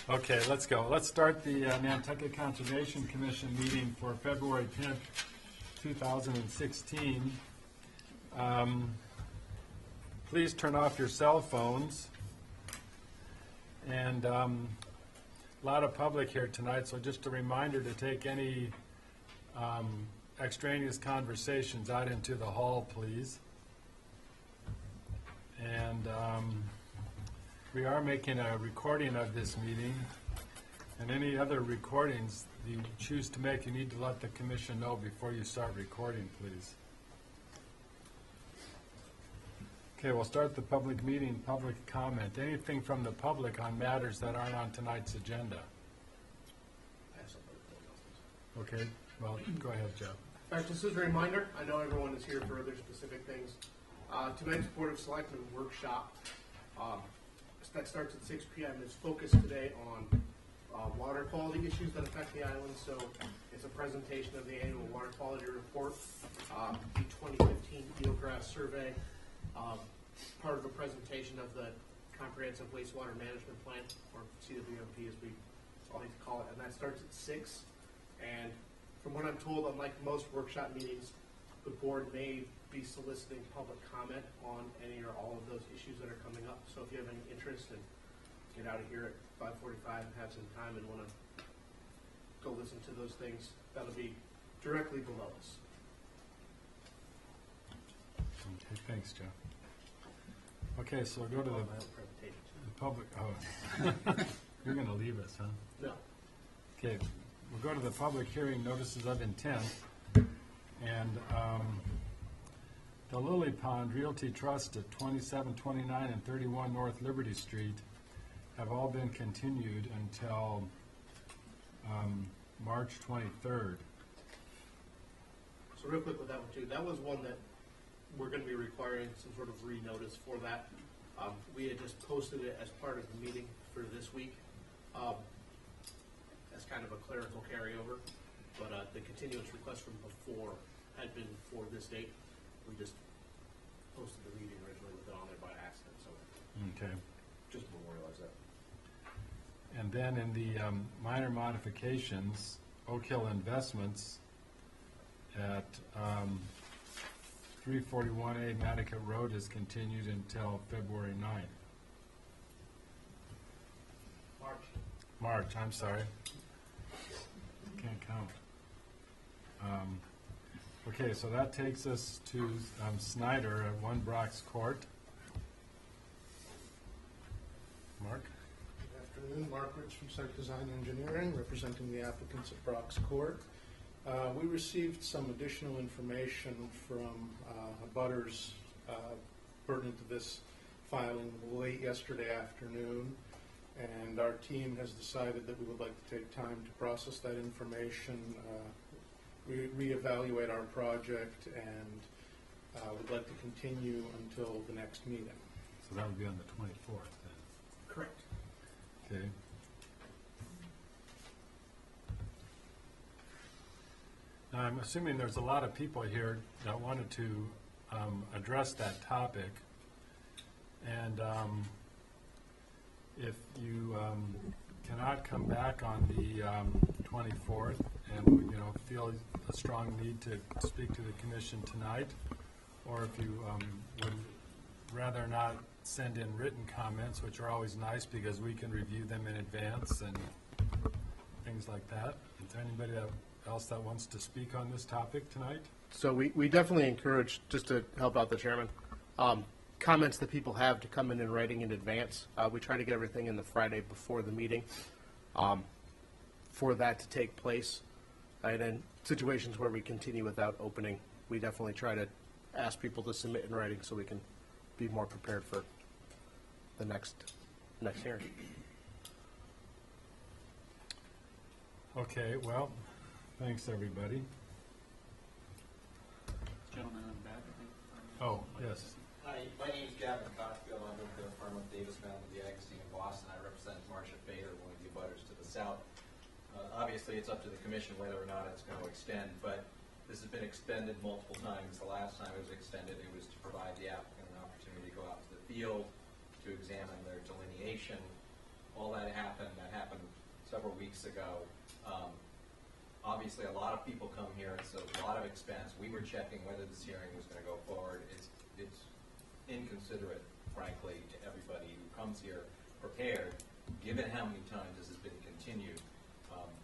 Okay, let's go. Let's start the Nantucket Conservation Commission meeting for February 10th, 2016. Please turn off your cell phones. And a lot of public here tonight, so just a reminder to take any extraneous conversations out into the hall, please. And we are making a recording of this meeting, and any other recordings you choose to make, you need to let the commission know before you start recording, please. Okay, we'll start the public meeting, public comment. Anything from the public on matters that aren't on tonight's agenda? Okay, well, go ahead, Jeff. In fact, just as a reminder, I know everyone is here for other specific things. Tonight's Board of Selectmen workshop that starts at 6 p.m. is focused today on water quality issues that affect the island. So it's a presentation of the annual water quality report, the 2015 Eelgrass survey, part of a presentation of the Comprehensive Wastewater Management Plan, or CWMP as we like to call it, and that starts at 6. And from what I'm told, unlike most workshop meetings, the board may be soliciting public comment on any or all of those issues that are coming up. So if you have any interest and get out of here at 5:45 and have some time and want to go listen to those things, that'll be directly below us. Okay, thanks, Jeff. Okay, so we'll go to the public. Oh, you're going to leave us, huh? No. Okay, we'll go to the public hearing notices of intent. And the Lily Pond Realty Trust at 27, 29, and 31 North Liberty Street have all been continued until March 23rd. So real quick with that one too, that was one that we're going to be requiring some sort of re-notice for that. We had just posted it as part of the meeting for this week as kind of a clerical carryover, but the continuance request from before had been for this date. We just posted the meeting originally with it on there by accident, so Okay. just memorialize that. And then in the minor modifications, Oak Hill Investments at 341A Nantucket Road is continued until February 9th. March, I'm sorry. Can't count. Okay, so that takes us to Snyder at 1 Brock's Court. Mark? Good afternoon, Mark Rich from Site Design Engineering, representing the applicants at Brock's Court. We received some additional information from abutters pertinent to this filing late yesterday afternoon, and our team has decided that we would like to take time to process that information, reevaluate our project, and would like to continue until the next meeting. So that would be on the 24th then? Correct. Okay. Now, I'm assuming there's a lot of people here that wanted to address that topic. And if you cannot come back on the 24th and feel a strong need to speak to the commission tonight, or if you would rather not send in written comments, which are always nice because we can review them in advance and things like that. Is there anybody else that wants to speak on this topic tonight? So we definitely encourage, just to help out the chairman, comments that people have to come in writing in advance. We try to get everything in the Friday before the meeting for that to take place. And in situations where we continue without opening, we definitely try to ask people to submit in writing so we can be more prepared for the next hearing. Okay, well, thanks everybody. Gentleman on the back, I think. Oh, yes. Hi, my name is Gavin Cockfield. I'm with the firm of Davis Mountain, the Agostino in Boston. I represent Marcia Bader, one of the abutters to the south. Obviously, it's up to the commission whether or not it's going to extend, but this has been extended multiple times. The last time it was extended, it was to provide the applicant an opportunity to go out to the field, to examine their delineation. All that happened weeks ago. Obviously, a lot of people come here, it's a lot of expense. We were checking whether this hearing was going to go forward. It's inconsiderate, frankly, to everybody who comes here prepared, given how many times this has been continued.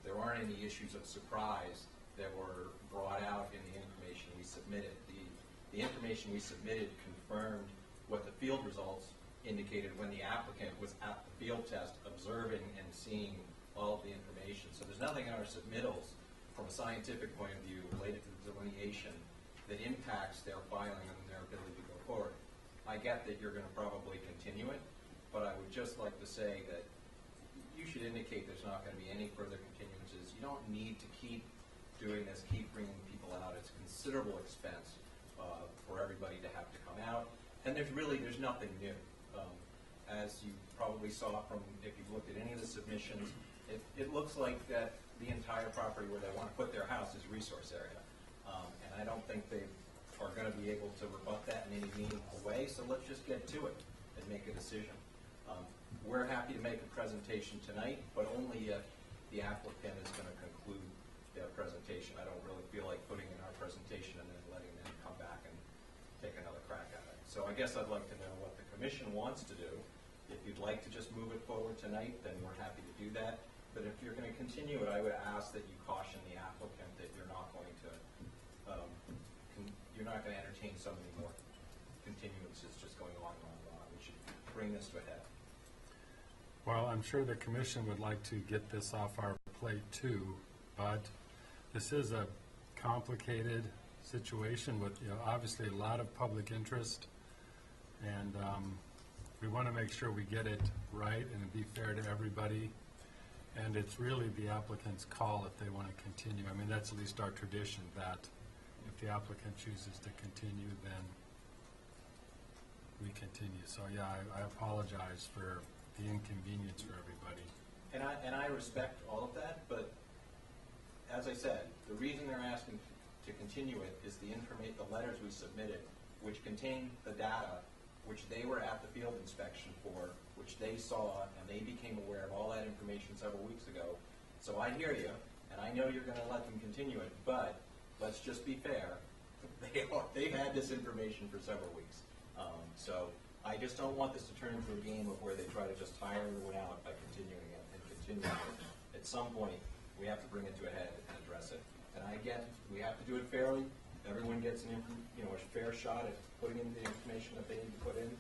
There aren't any issues of surprise that were brought out in the information we submitted. The information we submitted confirmed what the field results indicated when the applicant was at the field test observing and seeing all of the information. So there's nothing in our submittals from a scientific point of view related to the delineation that impacts their filing and their ability to go forward. I get that you're going to probably continue it, but I would just like to say that you should indicate there's not going to be any further continuances. You don't need to keep doing this, keep bringing people out. It's considerable expense for everybody to have to come out. And there's nothing new. As you probably saw from, if you've looked at any of the submissions, it looks like that the entire property where they want to put their house is resource area. And I don't think they are going to be able to rebut that in any meaningful way, so let's just get to it and make a decision. We're happy to make a presentation tonight, but only if the applicant is going to conclude their presentation. I don't really feel like putting in our presentation and then letting them come back and take another crack at it. So I guess I'd like to know what the commission wants to do. If you'd like to just move it forward tonight, then we're happy to do that. But if you're going to continue it, I would ask that you caution the applicant that you're not going to entertain so many more continuances just going on and on and on. We should bring this to a head. Well, I'm sure the commission would like to get this off our plate too, but this is a complicated situation with, obviously a lot of public interest, and we want to make sure we get it right and be fair to everybody. And it's really the applicant's call if they want to continue. I mean, that's at least our tradition, that if the applicant chooses to continue, then we continue. So yeah, I apologize for the inconvenience for everybody. And I respect all of that, but as I said, the reason they're asking to continue it is the letters we submitted, which contain the data which they were at the field inspection for, which they saw, and they became aware of all that information several weeks ago. So I hear you, and I know you're going to let them continue it, but let's just be fair. They've had this information for several weeks. So I just don't want this to turn into a game of where they try to just tire everyone out by continuing it and continuing it. At some point, we have to bring it to a head and address it. And I get we have to do it fairly. Everyone gets a fair shot at putting in the information that they need to put in.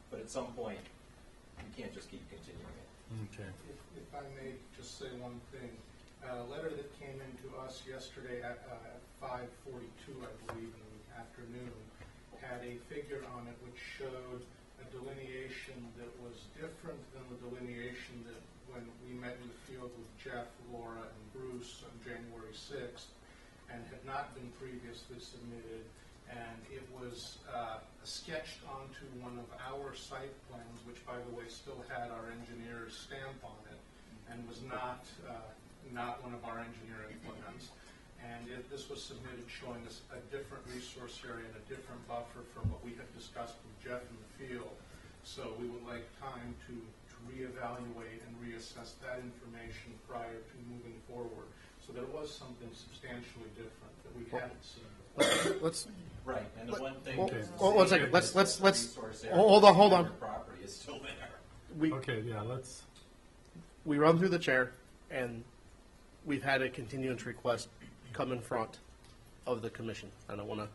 But at some point, we can't just keep continuing it. Okay. If I may just say one thing, a letter that came in to us yesterday at 5:42, I believe, in the afternoon, had a figure on it which showed a delineation that was different than the delineation that when we met in the field with Jeff, Laura, and Bruce on January 6th, and had not been previously submitted. And it was sketched onto one of our site plans, which, by the way, still had our engineer's stamp on it, and was not one of our engineering plans. And this was submitted showing us a different resource area and a different buffer from what we had discussed with Jeff in the field. So we would like time to reevaluate and reassess that information prior to moving forward. So there was something substantially different that we hadn't seen before. Let's Right, and the one thing Okay. is, one second. Let's resource area hold on. Property is still there. We Okay, yeah, let's, we run through the chair, and we've had a continuance request come in front of the commission. I don't want to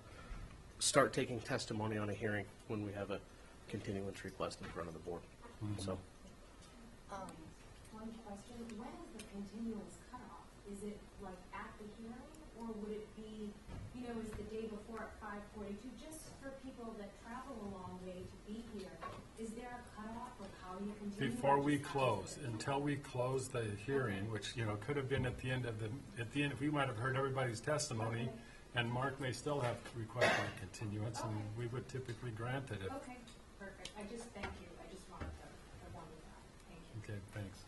start taking testimony on a hearing when we have a continuance request in front of the board. So One question, when is the continuance cutoff? Is it like at the hearing, or would it be, is the day before at 5:42? Just for people that travel a long way to be here, is there a cutoff of how you continue? before we close, until we close the hearing, which, could have been at the end, we might have heard everybody's testimony, and Mark may still have requested a continuance, and we would typically grant it if, Okay, perfect. Thank you. I just wanted that. Thank you. okay, thanks.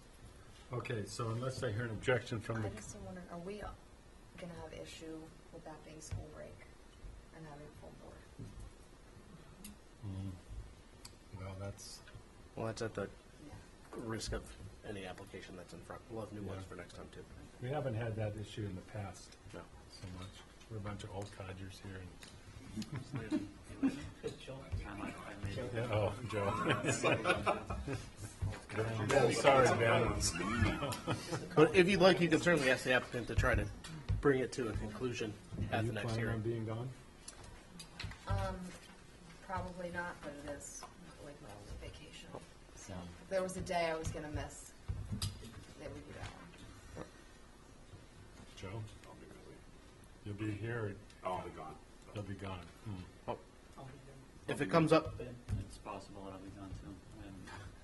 Okay, so unless I hear an objection from the, I just wonder, are we going to have issue with that being school break and having full board? well, that's, well, that's at the risk of any application that's in front. We'll have new ones Yeah. for next time too. We haven't had that issue in the past No. so much. We're a bunch of old codgers here. Yeah, oh, Joe. Ben, sorry, Ben. But if you'd like, you can certainly ask the applicant to try to bring it to a conclusion Are at you the next planning on hearing. being gone? Probably not, but it is like my only vacation. So if there was a day I was gonna miss, it would be that one. Joe? You'll be here, Oh, I'll be gone. you'll be gone. Oh, if it comes up, It's possible that I'll be gone too.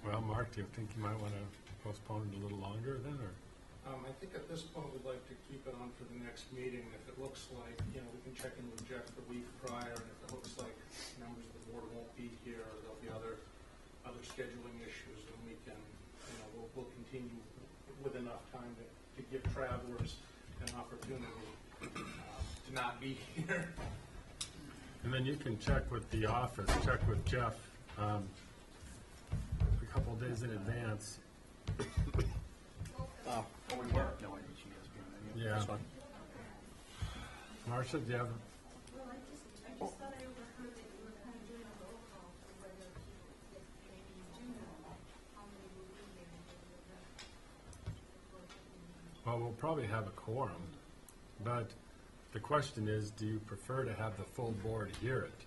Well, Mark, do you think you might want to postpone it a little longer then, or? I think at this point, we'd like to keep it on for the next meeting. If it looks like, we can check in with Jeff the week prior, and if it looks like members of the board won't be here, or there'll be other scheduling issues, then we can, we'll continue with enough time to give travelers an opportunity to not be here. And then you can check with the office, check with Jeff a couple of days in advance. No idea she has been there. Yeah. Marcia, do you have, Well, I just thought I overheard that you were kind of doing a roll call for whether people, if maybe you do know how many will be here and whether well, we'll probably have a quorum, but the question is, do you prefer to have the full board hear it?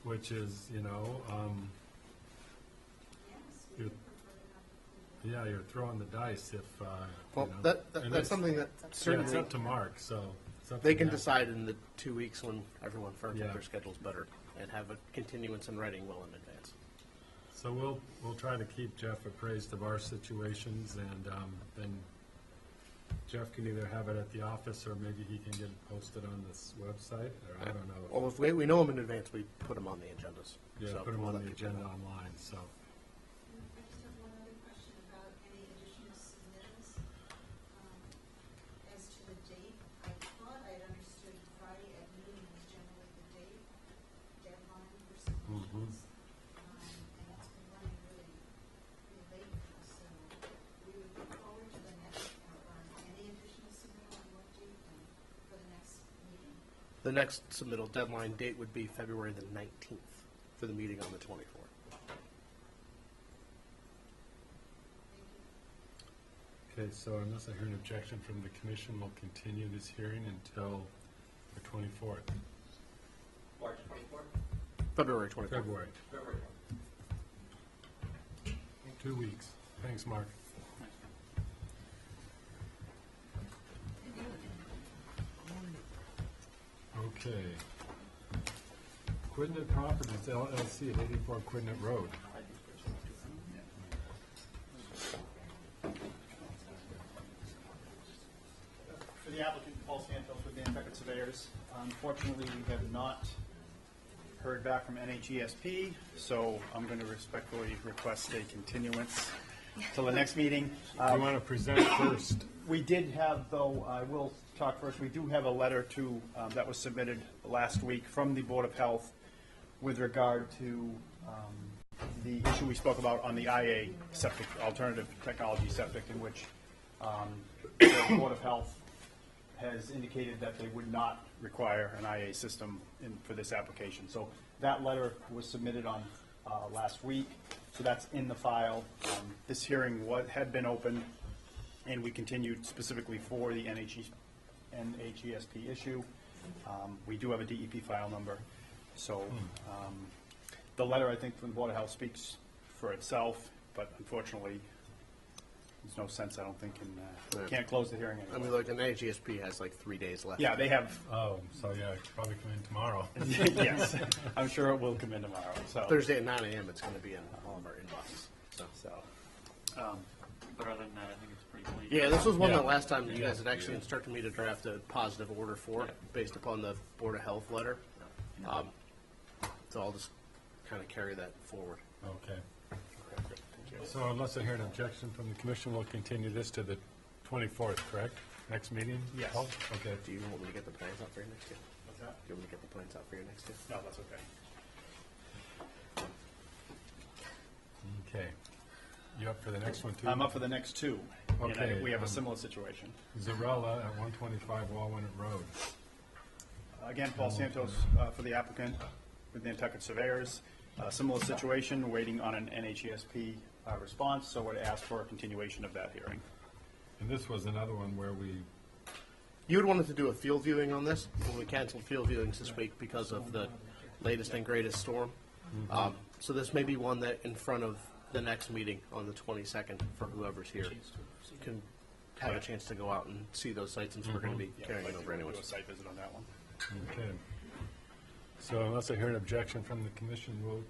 Which is, you're, yeah, you're throwing the dice if, well, and that's it's- something that yeah, it's certainly up to Mark, so. it's up they to can them. decide in the 2 weeks when everyone firms Yeah. up their schedules better and have a continuance in writing well in advance. So we'll try to keep Jeff appraised of our situations, and then Jeff can either have it at the office, or maybe he can get it posted on this website, or I don't know. Well, if we know them in advance, we put them on the agendas. Yeah, So put them we'll on let the people agenda know. online, so. I just have one other question about any additional submittals. As to the date, I thought I'd understood Friday at noon was generally the date deadline for submissions. And it's been running really late for us, so we would look forward to the next, any additional submittal on what date and for the next meeting. The next submittal deadline date would be February the 19th for the meeting on the 24th. Okay, so unless I hear an objection from the commission, we'll continue this hearing until the 24th, March 24th? February 24th. February, February. 2 weeks. Thanks, Mark. Okay. Quidnet Properties LLC at 84 Quidnet Road. For the applicant, Paul Santos with Nantucket Surveyors. Unfortunately, we have not heard back from NHESP, so I'm going to respectfully request a continuance till the next meeting. You want to present first? We did have, though, I will talk first, we do have a letter to, that was submitted last week from the Board of Health with regard to the issue we spoke about on the IA septic, alternative technology septic, in which the Board of Health has indicated that they would not require an IA system for this application. So that letter was submitted on last week, so that's in the file. This hearing had been open, and we continued specifically for the NHESP issue. We do have a DEP file number, so the letter, I think, from the Board of Health speaks for itself, but unfortunately, there's no sense, I don't think, in, can't close the hearing I anyway. mean, like, an AGSP has like 3 days left. Yeah, they have, Oh, so yeah, probably come in tomorrow. yes, I'm sure it will come in tomorrow, so. Thursday at 9 a.m. it's going to be in all of our inboxes. So. But other than that, I think it's pretty clean. Yeah, this was one Yeah. that last time you guys had actually instructed me to draft a positive order for, based upon the Board of Health letter. So I'll just kind of carry that forward. Okay. So unless I hear an objection from the commission, we'll continue this to the 24th, correct? Next meeting? Yes. Oh, okay. Do you want me to get the plans out for you next year? What's that? Do you want me to get the plans out for you next year? No, that's okay. Okay. You up for the next one too? I'm up for the next two. And Okay, we have a similar situation. Zarella at 125 Walnut Road. Again, Paul Santos for the applicant with Nantucket Surveyors. Similar situation, waiting on an NHESP response, so would ask for a continuation of that hearing. And this was another one where we, You had wanted to do a field viewing on this, but we canceled field viewings this week because of the latest and greatest storm. So this may be one that in front of the next meeting on the 22nd for whoever's here can have a chance to go out and see those sites since we're going to be carrying it over Do a anyways. site visit on that one. okay. So unless I hear an objection from the commission, we'll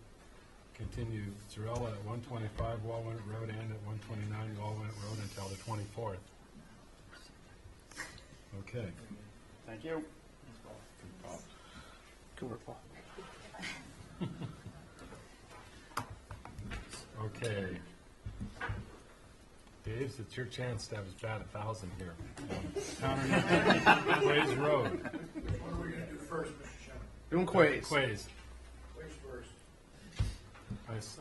continue Zarella at 125 Walnut Road and at 129 Walnut Road until the 24th. Okay. Thank you. Good work, Paul. Okay. Dave, it's your chance to have us bat 1,000 here. Quays Road. What are we going to do first, Mr. Chairman? Doing Quays. Quays. Please first.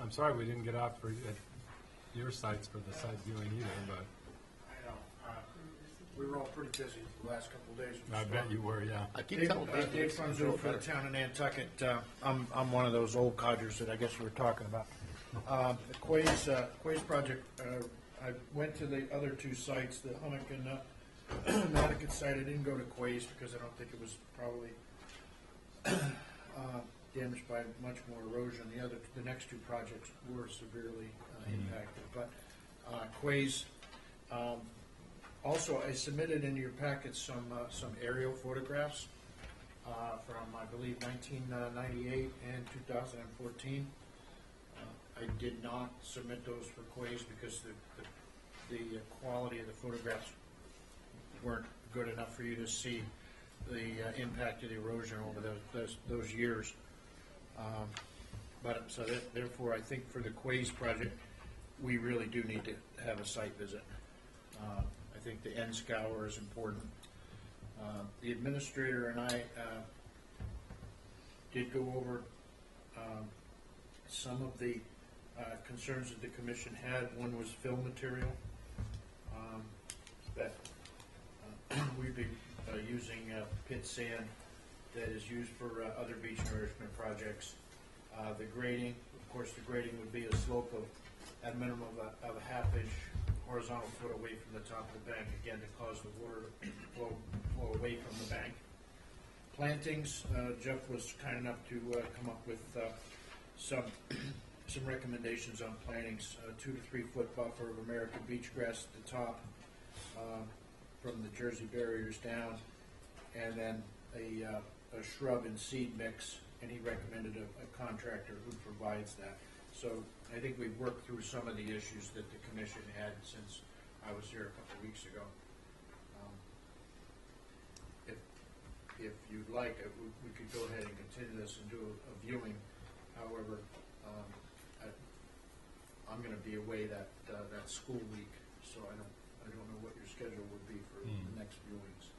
I'm sorry we didn't get out at your sites for the site viewing either, but I know, we were all pretty busy the last couple of days. I bet you were, yeah. I keep telling Dave Dave Franzo for the town of Nantucket. I'm one of those old codgers that I guess we were talking about. The Quays project, I went to the other two sites, the Hummock and Nantucket site. I didn't go to Quays because I don't think it was probably damaged by much more erosion. The next two projects were severely impacted. But Quays, also I submitted in your packet some aerial photographs from I believe 1998 and 2014. I did not submit those for Quays because the quality of the photographs weren't good enough for you to see the impact of the erosion over those years. Therefore, I think for the Quays project, we really do need to have a site visit. I think the end scour is important. The administrator and I did go over some of the concerns that the commission had. One was fill material, that we'd be using pit sand that is used for other beach nourishment projects. The grading, of course, the grading would be a slope of, at a minimum of a half-inch horizontal foot away from the top of the bank, again, to cause the water to flow away from the bank. Plantings, Jeff was kind enough to come up with some recommendations on plantings. 2 to 3 foot buffer of American beach grass at the top, from the Jersey barriers down, and then a shrub and seed mix, and he recommended a contractor who provides that. So I think we've worked through some of the issues that the commission had since I was here a couple of weeks ago. If you'd like, we could go ahead and continue this and do a viewing. However, I'm going to be away that school week, so I don't know what your schedule would be for the next viewings.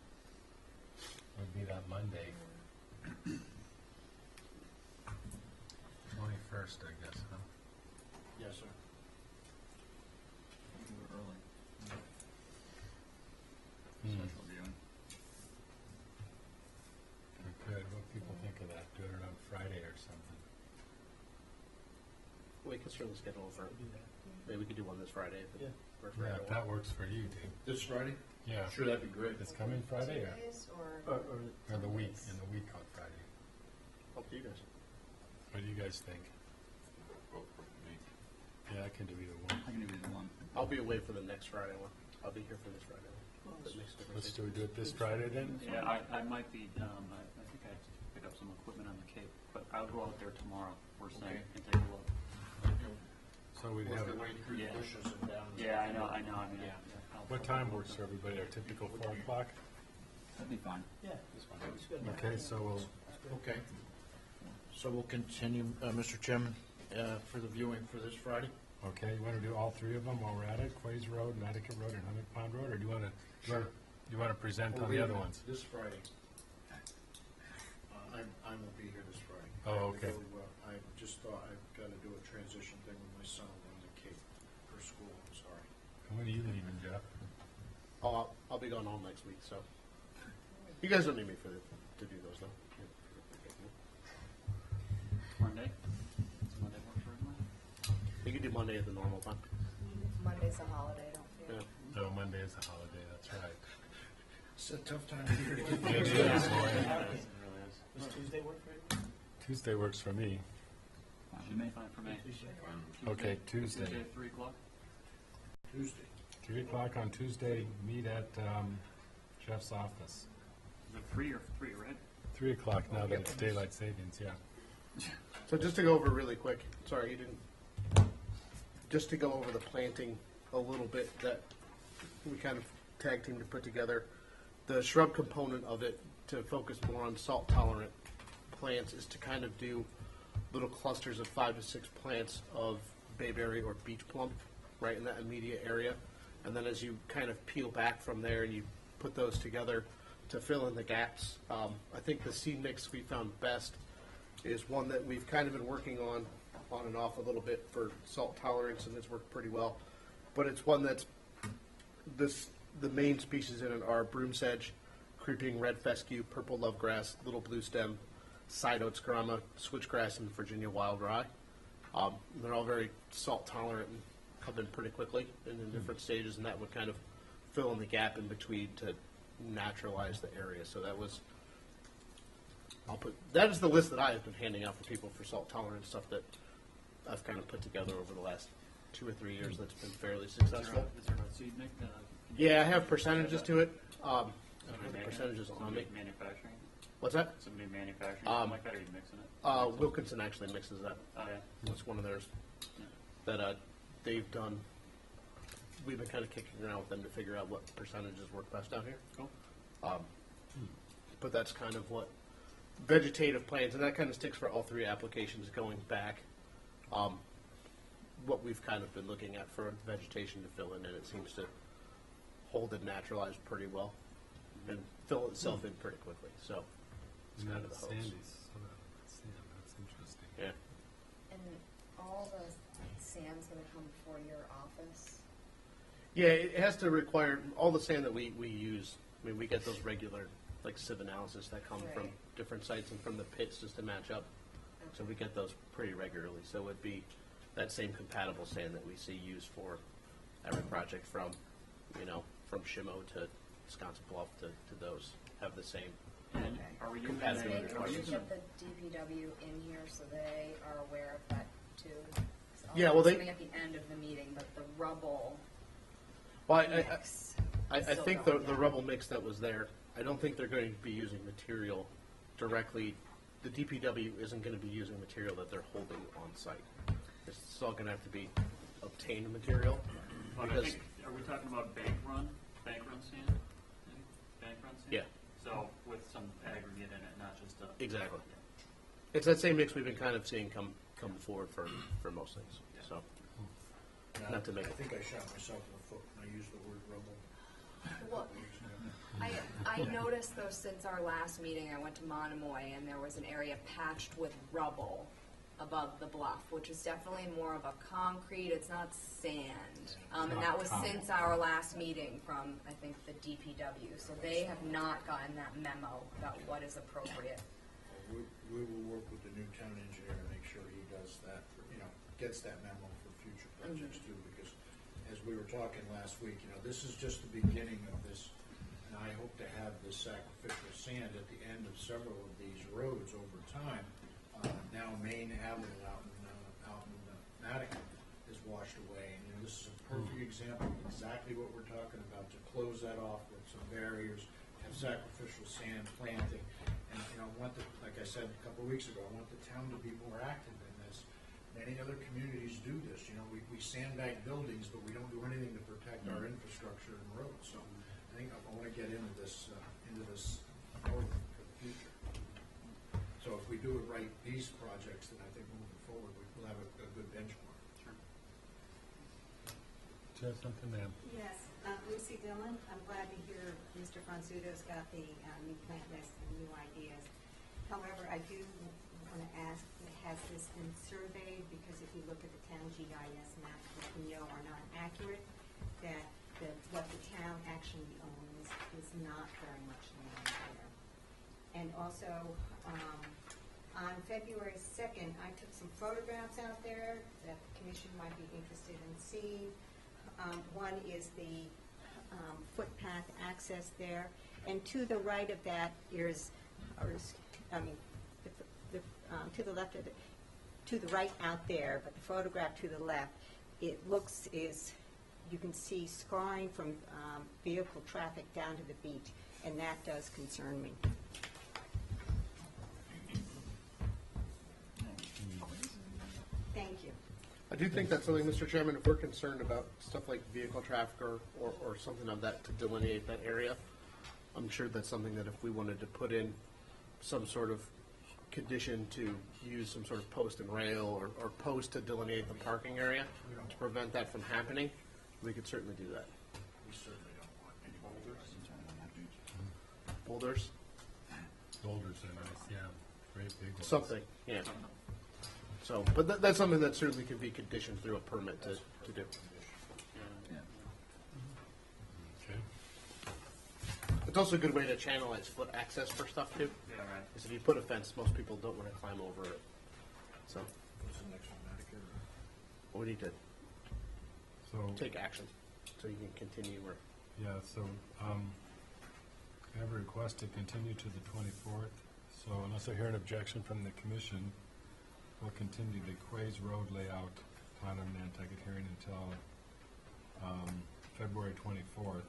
Would be that Monday. 21st, I guess, huh? Yes, sir. Early. Hmm. Special viewing. We could. What people think of that? Do it on Friday or something. We can certainly schedule it for, maybe we could do one this Friday. If it works for Yeah, if everyone. that works for you, Dave. This Friday? Yeah. Sure, that'd be great. It's coming Friday or, Days or or the week, in the week on Friday. Up to you guys. What do you guys think? Yeah, I can do either one. I can do either one. I'll be away for the next Friday one. I'll be here for this Friday one. The next Let's do it this Friday then? Yeah, I might be, I think I have to pick up some equipment on the Cape, but I'll go out there tomorrow, first thing, Okay. and take a look. So we'd have, Way through the Yeah. bushes and down. Yeah, I know, I mean, Yeah. what time works for everybody? Our typical 4 o'clock? That'd be fine. Yeah, that's fine. Okay, so we'll, Okay. So we'll continue, Mr. Chairman, for the viewing for this Friday. okay, you want to do all three of them while we're at it? Quays Road, Nantucket Road, and Hummock Pond Road, or do you want to, you want to present on the other ones? This Friday. I won't be here this Friday. Oh, okay. I just thought I've got to do a transition thing with my son on the Cape for school, I'm sorry. And when are you leaving, Jeff? Oh, I'll be gone all next week, so. You guys don't need me to do those, though. Monday? Does Monday work for everyone? You can do Monday at the normal time. Monday's a holiday, don't feel. Yeah. No, Monday is a holiday, that's right. It's a tough time of year to get It things is, done. boy. It really is. Does Tuesday work for you? Tuesday works for me. It may fine for me. Okay, Tuesday. Tuesday, 3 o'clock? Tuesday. 3 o'clock on Tuesday, meet at Jeff's office. Is it 3 or 3, right? 3 o'clock now that it's daylight savings, yeah. So just to go over really quick, sorry, you didn't, just to go over the planting a little bit that we kind of tag team to put together. The shrub component of it, to focus more on salt tolerant plants, is to kind of do little clusters of 5 to 6 plants of bayberry or beach plum right in that immediate area. And then as you kind of peel back from there and you put those together to fill in the gaps, I think the seed mix we found best is one that we've kind of been working on and off a little bit for salt tolerance, and it's worked pretty well. But it's one that's the main species in it are broom sedge, creeping red fescue, purple lovegrass, little blue stem, side oats grama, switchgrass, and Virginia wild rye. They're all very salt tolerant and come in pretty quickly and in different stages, and that would kind of fill in the gap in between to naturalize the area. So that was, that is the list that I have been handing out for people for salt tolerant stuff that I've kind of put together over the last 2 or 3 years that's been fairly successful. Is there a seed mix? Yeah, I have percentages to it. I don't have the percentages on me. Manufacturing? What's that? Somebody manufacturing something like that, or are you mixing it? Wilkinson actually mixes that. Oh, yeah. It's one of theirs that they've done. We've been kind of kicking around with them to figure out what percentages work best out here. Cool. But that's kind of what vegetative plants, and that kind of sticks for all 3 applications going back. What we've kind of been looking at for vegetation to fill in, and it seems to hold and naturalize pretty well and fill itself in pretty quickly. So it's kind of the hopes. Sandy's, Sam, that's interesting. Yeah. And all the sand's gonna come before your office? Yeah, it has to require all the sand that we use. I mean, we get those regular, like, sieve analysis that come from Right. different sites and from the pits just to match up. So we get those pretty regularly. So it'd be that same compatible sand that we see used for every project from, from Shimo to Wisconsin Bluff to those have the same. And are we using Compatibility Maybe we requirements. should get the DPW in here so they are aware of that too. Yeah, well, they- Coming at the end of the meeting, but the rubble Well, mix. I still think going the down. rubble mix that was there, I don't think they're going to be using material directly. The DPW isn't going to be using material that they're holding on site. It's all going to have to be obtained material. But I Because, think, are we talking about bank run sand? Bank run sand? Yeah. So with some aggregate in it, not just a. Exactly. It's that same mix we've been kind of seeing come forward for most things. So, not to make I it. think I shot myself in the foot when I used the word rubble. Well, I noticed though since our last meeting, I went to Monomoy and there was an area patched with rubble above the bluff, which is definitely more of a concrete, it's not sand. And that was since our last meeting from, I think, the DPW. So they have not gotten that memo about what is appropriate. We will work with the new town engineer to make sure he does that, gets that memo for future projects too, because as we were talking last week, this is just the beginning of this, and I hope to have this sacrificial sand at the end of several of these roads over time. Now Main Avenue out in Nantucket is washed away, and this is a perfect example of exactly what we're talking about, to close that off with some barriers, have sacrificial sand planting, and I want like I said a couple of weeks ago, I want the town to be more active in this. Many other communities do this. We sandbag buildings, but we don't do anything to protect our infrastructure and roads. So I think I want to get into this for the future. So if we do it right, these projects, then I think moving forward, we'll have a good benchmark. Sure. Do you have something, ma'am? Yes, Lucy Dillon. I'm glad to hear Mr. Fonsuto's got the new plant list and new ideas. However, I do want to ask, has this been surveyed? Because if you look at the town GIS maps, which we know are not accurate, that what the town actually owns is not very much land there. And also, on February 2nd, I took some photographs out there that the commission might be interested in seeing. One is the footpath access there, and to the right of that is, to the left of it, to the right out there, but the photograph to the left, it looks you can see scarring from vehicle traffic down to the beach, and that does concern me. Thank you. I do think that's something, Mr. Chairman, if we're concerned about stuff like vehicle traffic or something of that to delineate that area, I'm sure that's something that if we wanted to put in some sort of condition to use some sort of post and rail or post to delineate the parking area to prevent that from happening, we could certainly do that. We certainly don't want any boulders. Boulders? Boulders are nice, yeah, great big ones. Something, yeah. So, but that's something that certainly could be conditioned through a permit to do. Okay. It's also a good way to channelize foot access for stuff too. Yeah, right. Because if you put a fence, most people don't want to climb over it. So What's the next one, Nantucket? we need to So, take action so you can continue or. yeah, so, I have a request to continue to the 24th. So unless I hear an objection from the commission, we'll continue the Quays Road layout plan of Nantucket hearing until February 24th.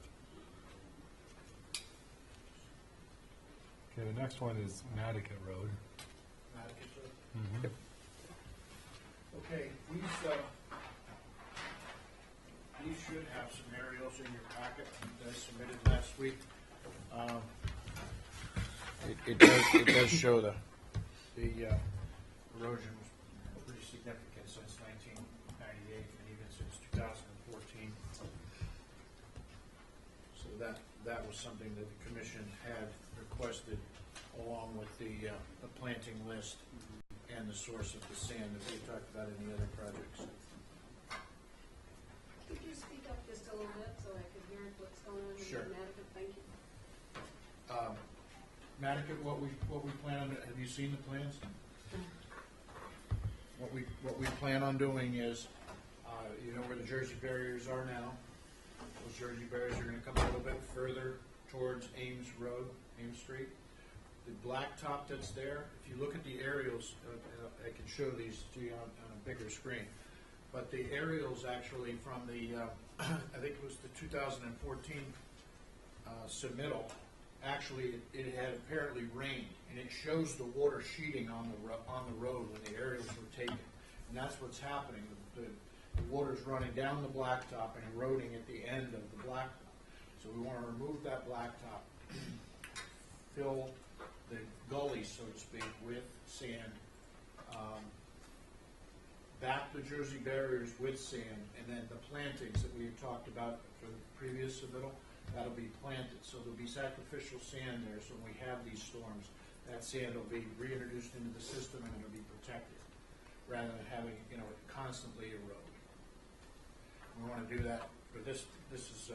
Okay, the next one is Nantucket Road. Nantucket Road? Mhm. Okay, these should have some aerials in your packet that I submitted last week. It does show the erosion was pretty significant since 1998 and even since 2014. So that was something that the commission had requested, along with the planting list and the source of the sand that we talked about in the other projects. Could you speak up just a little bit so I could hear what's going on in Sure. Nantucket? Thank you. Nantucket, what we plan on, have you seen the plans? What we plan on doing is, you know where the Jersey barriers are now? Those Jersey barriers are gonna come a little bit further towards Ames Road, Ames Street. The blacktop that's there, if you look at the aerials, I can show these to you on a bigger screen. But the aerials actually from the, I think it was the 2014 submittal, actually it had apparently rained, and it shows the water sheeting on the road when the aerials were taken. And that's what's happening. The water's running down the blacktop and eroding at the end of the blacktop. So we want to remove that blacktop, fill the gully, so to speak, with sand, back the Jersey barriers with sand, and then the plantings that we had talked about for the previous submittal, that'll be planted. So there'll be sacrificial sand there, so when we have these storms, that sand will be reintroduced into the system and it'll be protected, rather than having, it constantly erode. We want to do that for this is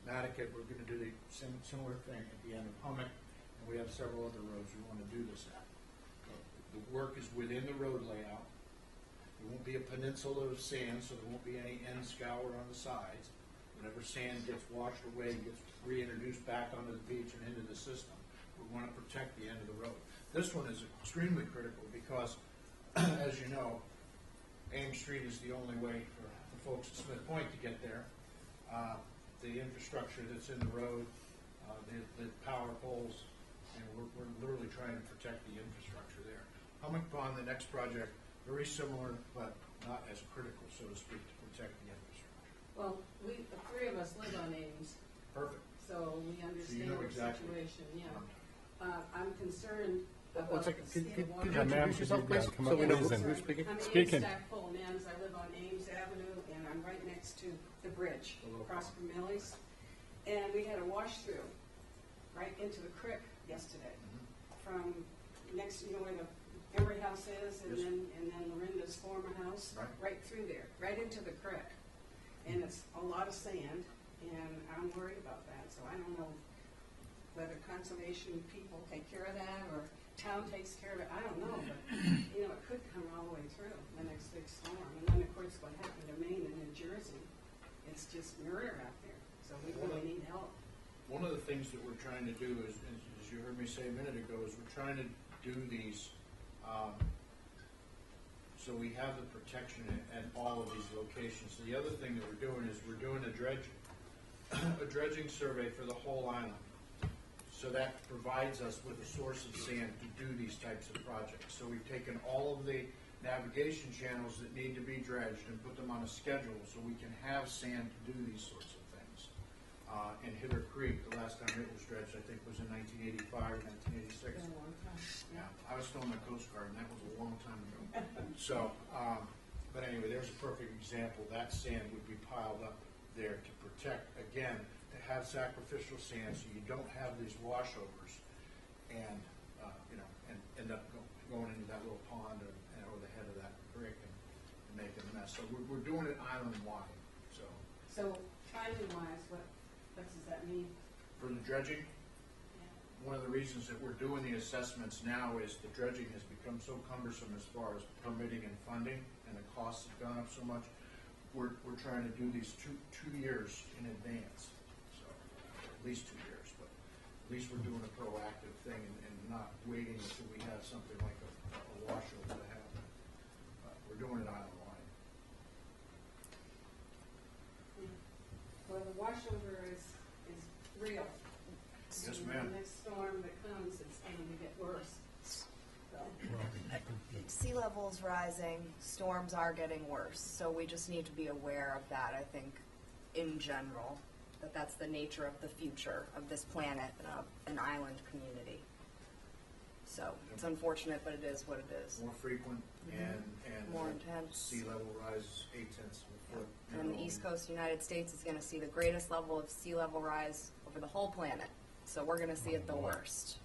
Nantucket. We're going to do the similar thing at the end of Hummock, and we have several other roads we want to do this at. The work is within the road layout. There won't be a peninsula of sand, so there won't be any end scour on the sides. Whatever sand gets washed away gets reintroduced back onto the beach and into the system. We want to protect the end of the road. This one is extremely critical because, as you know, Ames Street is the only way for the folks at Smith Point to get there. The infrastructure that's in the road, the power poles, and we're literally trying to protect the infrastructure there. Hummock Pond, the next project, very similar, but not as critical, so to speak, to protect the infrastructure. Well, the three of us live on Ames, Perfect. so we So understand you know the exactly. situation, yeah. I'm concerned about One the second, could state of you water. Yeah, ma'am, introduce yourself, could you, please? come So up, we know please, and- who's speaking. I'm Speaking. Ames Stackpole Mans. I live on Ames Avenue, and I'm right next to the bridge across from Millie's. And we had a wash through right into the creek yesterday from next, you know, where the Emery house is, and Yes. then Lorinda's former house, Right. right through there, right into the creek. And it's a lot of sand, and I'm worried about that, so I don't know whether conservation people take care of that, or town takes care of it, I don't know, but, you know, it could come all the way through the next big storm. And then, of course, what happened to Maine and New Jersey, it's just murder out there, so we really need help. One of the things that we're trying to do is, as you heard me say a minute ago, is we're trying to do these, so we have the protection at all of these locations. The other thing that we're doing is we're doing a dredging survey for the whole island. So that provides us with a source of sand to do these types of projects. So we've taken all of the navigation channels that need to be dredged and put them on a schedule so we can have sand to do these sorts of things. And Hither Creek, the last time it was dredged, I think was in 1985, 1986. Been a long time. Yeah, I was still in the Coast Guard, and that was a long time ago. So, but anyway, there's a perfect example. That sand would be piled up there to protect, again, to have sacrificial sand so you don't have these washovers and, you know, and end up going into that little pond or the head of that creek and making a mess. So we're doing it island-wide, so. So, timing-wise, what does that mean? For the dredging, Yeah. one of the reasons that we're doing the assessments now is the dredging has become so cumbersome as far as permitting and funding, and the costs have gone up so much. We're trying to do these two years in advance, so at least 2 years, but at least we're doing a proactive thing and not waiting until we have something like a washover to happen. We're doing it island-wide. Well, the washover is real. Yes, And ma'am. The next storm that comes, it's going to get worse. So, Sea level's rising, storms are getting worse, so we just need to be aware of that, I think, in general, that that's the nature of the future of this planet and of an island community. So, it's unfortunate, but it is what it is. More frequent and More intense. sea level rise 0.8 of a foot. you And the know, East Coast United States is gonna see the greatest level of sea level rise over the whole planet, so we're gonna see it the worst.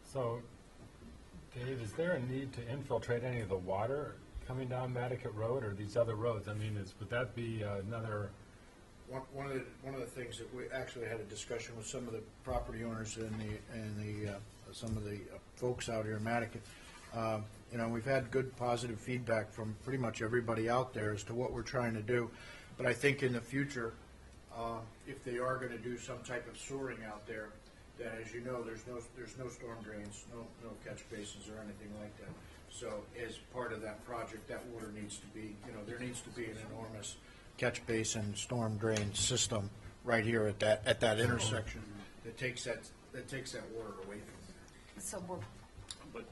So, Dave, is there a need to infiltrate any of the water coming down Nantucket Road or these other roads? I mean, would that be another? One of the things that we actually had a discussion with some of the property owners and some of the folks out here in Nantucket. You know, we've had good positive feedback from pretty much everybody out there as to what we're trying to do. But I think in the future, if they are going to do some type of sewering out there, that, as you know, there's no storm drains, no catch basins or anything like that. So as part of that project, that water needs to be, you know, there needs to be an enormous catch basin storm drain system right here at that intersection that takes that water away from there. So we're,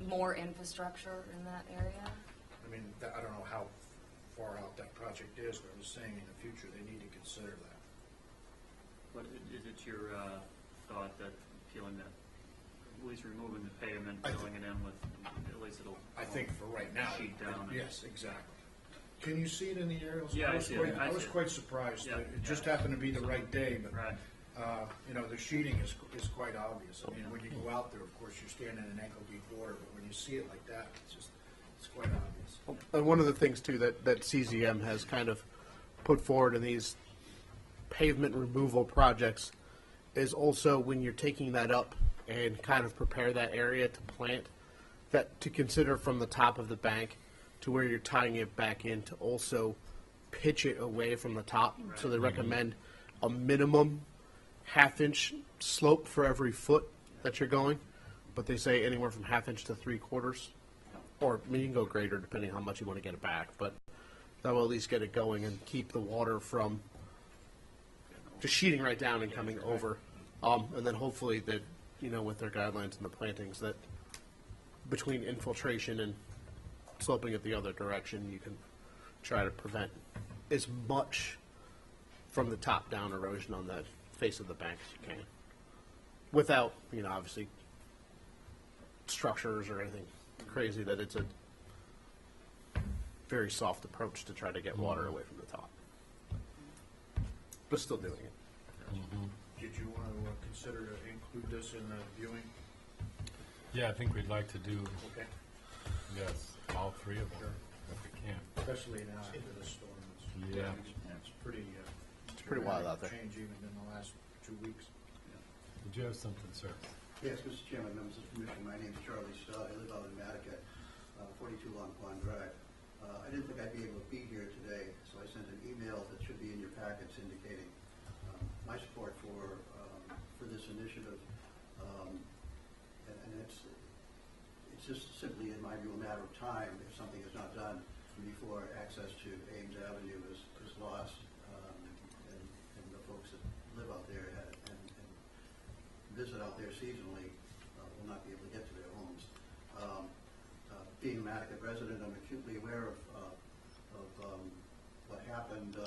more infrastructure in that area? I mean, I don't know how far out that project is, but I'm just saying in the future, they need to consider that. But is it your thought that peeling that, at least removing the pavement, filling it in with, at least it'll. I think for right now. Sheet down. Yes, exactly. Can you see it in the aerials? Yeah, I see it. I I was see it. quite surprised. Yeah, It yeah. just happened to be the right day, but, Right. you know, the sheeting is quite obvious. I mean, when you go out there, of course, you're standing in ankle-deep water, but when you see it like that, it's quite obvious. And one of the things too that CZM has kind of put forward in these pavement removal projects is also when you're taking that up and kind of prepare that area to plant, that to consider from the top of the bank to where you're tying it back in to also pitch it away from the top. So they recommend a minimum half-inch slope for every foot that you're going, but they say anywhere from half-inch to 3/4. Or, I mean, you can go greater depending on how much you want to get it back, but that will at least get it going and keep the water from just sheeting right down and coming over. And then hopefully that, you know, with their guidelines and the plantings, that between infiltration and sloping it the other direction, you can try to prevent as much from the top down erosion on the face of the bank as you can. Without, you know, obviously structures or anything crazy, that it's a very soft approach to try to get water away from the top. But still doing it. Did you want to consider to include this in the viewing? Yeah, I think we'd like to do, Okay. yes, all three of them, if we can. Especially now after the storm. Yeah. It's pretty. It's pretty wild out there. Change even in the last 2 weeks. Did you have something, sir? Yes, Mr. Chairman, members of the commission, my name is Charlie Starr. I live out in Nantucket, 42 Long Pond Drive. I didn't think I'd be able to be here today, so I sent an email that should be in your packets indicating my support for this initiative. And it's just simply, in my view, a matter of time if something is not done before access to Ames Avenue is lost, and the folks that live out there and visit out there seasonally will not be able to get to their homes. Being a Nantucket resident, I'm acutely aware of what happened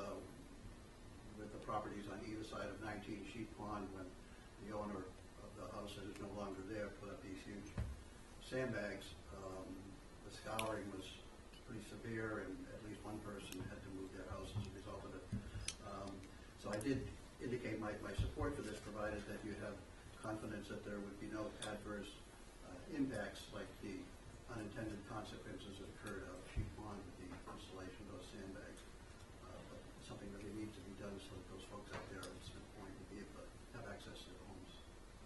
with the properties on either side of 19 Sheep Pond when the owner of the house that is no longer there put up these huge sandbags. The scouring was pretty severe, and at least one person had to move their house as a result of it. So I did indicate my support for this, provided that you have confidence that there would be no adverse impacts like the unintended consequences that occurred out of Sheep Pond with the installation of those sandbags. But something really needs to be done so that those folks out there at Smith Point will be able to have access to their homes.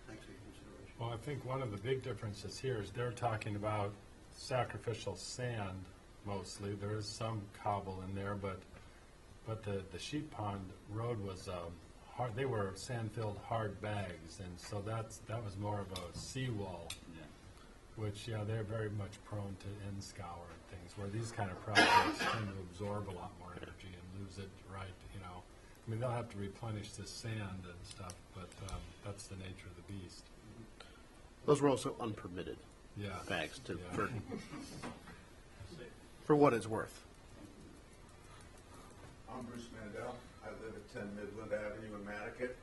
Thanks for your consideration. Well, I think one of the big differences here is they're talking about sacrificial sand mostly. There is some cobble in there, but the Sheep Pond Road was hard. They were sand-filled hard bags, and so that was more of a seawall, which they're very much prone to end scour and things. Where these kind of projects tend to absorb a lot more energy and lose it right. I mean, they'll have to replenish this sand and stuff, but that's the nature of the beast. Those were also unpermitted Yeah. bags Yeah. for what it's worth. I'm Bruce Mandel. I live at 10 Midland Avenue in Nantucket,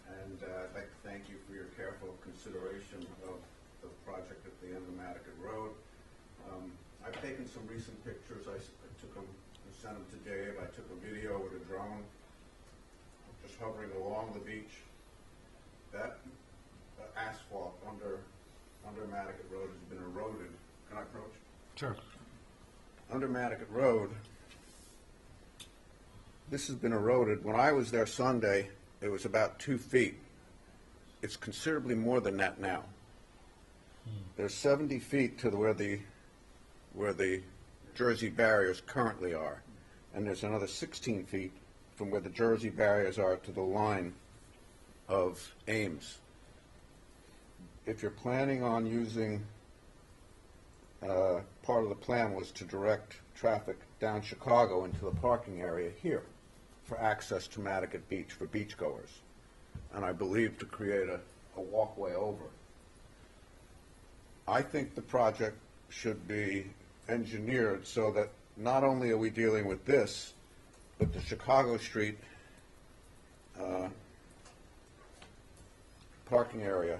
and I'd like to thank you for your careful consideration of the project at the end of Nantucket Road. I've taken some recent pictures. I took them and sent them to Dave. I took a video with a drone just hovering along the beach. That asphalt under Nantucket Road has been eroded. Can I approach? Sure. Under Nantucket Road, this has been eroded. When I was there Sunday, it was about 2 feet. It's considerably more than that now. There's 70 feet to where the Jersey barriers currently are, and there's another 16 feet from where the Jersey barriers are to the line of Ames. If you're planning on using, part of the plan was to direct traffic down Chicago into the parking area here for access to Nantucket Beach for beachgoers, and I believe to create a walkway over. I think the project should be engineered so that not only are we dealing with this, but the Chicago Street parking area,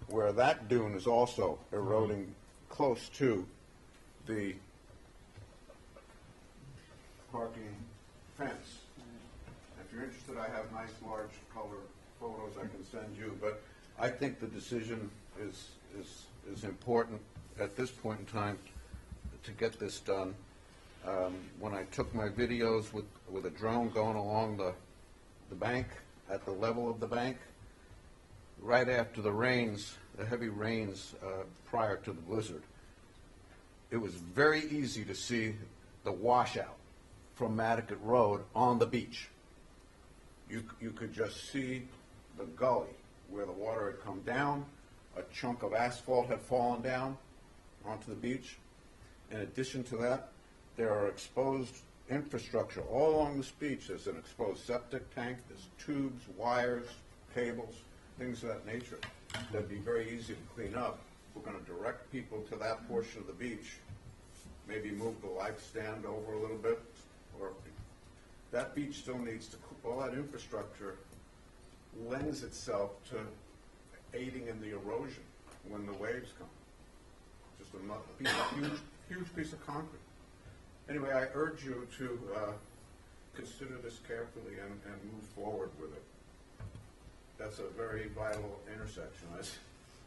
where that dune is also eroding close to the parking fence. If you're interested, I have nice large color photos I can send you, but I think the decision is important at this point in time to get this done. When I took my videos with a drone going along the bank, at the level of the bank, right after the rains, the heavy rains prior to the blizzard, it was very easy to see the washout from Nantucket Road on the beach. You could just see the gully where the water had come down, a chunk of asphalt had fallen down onto the beach. In addition to that, there are exposed infrastructure all along this beach. There's an exposed septic tank, there's tubes, wires, cables, things of that nature. That'd be very easy to clean up. We're going to direct people to that portion of the beach, maybe move the life stand over a little bit, or that beach still needs to, all that infrastructure lends itself to aiding in the erosion when the waves come. Just a huge piece of concrete. Anyway, I urge you to consider this carefully and move forward with it. That's a very vital intersection.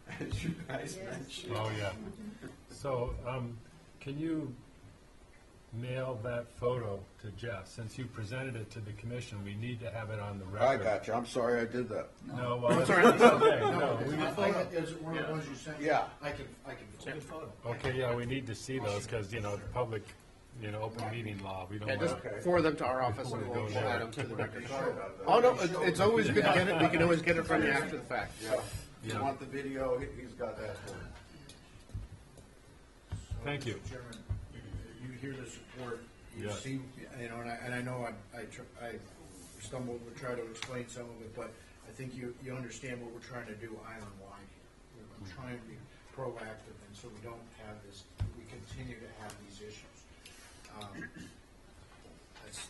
as you guys mentioned. Oh, yeah. So, can you mail that photo to Jeff? Since you presented it to the commission, we need to have it on the I record. got you. I'm sorry I did that. No, well, it's okay. No, Is we- it one of the ones you sent? Yeah. I can send a photo. okay, yeah, we need to see those because, the public, open meeting law, we don't Yeah, just want. forward them to our office Before and we we'll go there. add them to the record. Sorry about that. Oh, no, it's always good to get it. We can always get it from you after the fact. Yeah. Yeah. You want the video, he's got that. Thank you. Mr. Chairman, you hear the support, you Yes. see, and I know I stumbled to try to explain some of it, but I think you understand what we're trying to do island-wide. We're trying to be proactive, and so we don't have this, we continue to have these issues.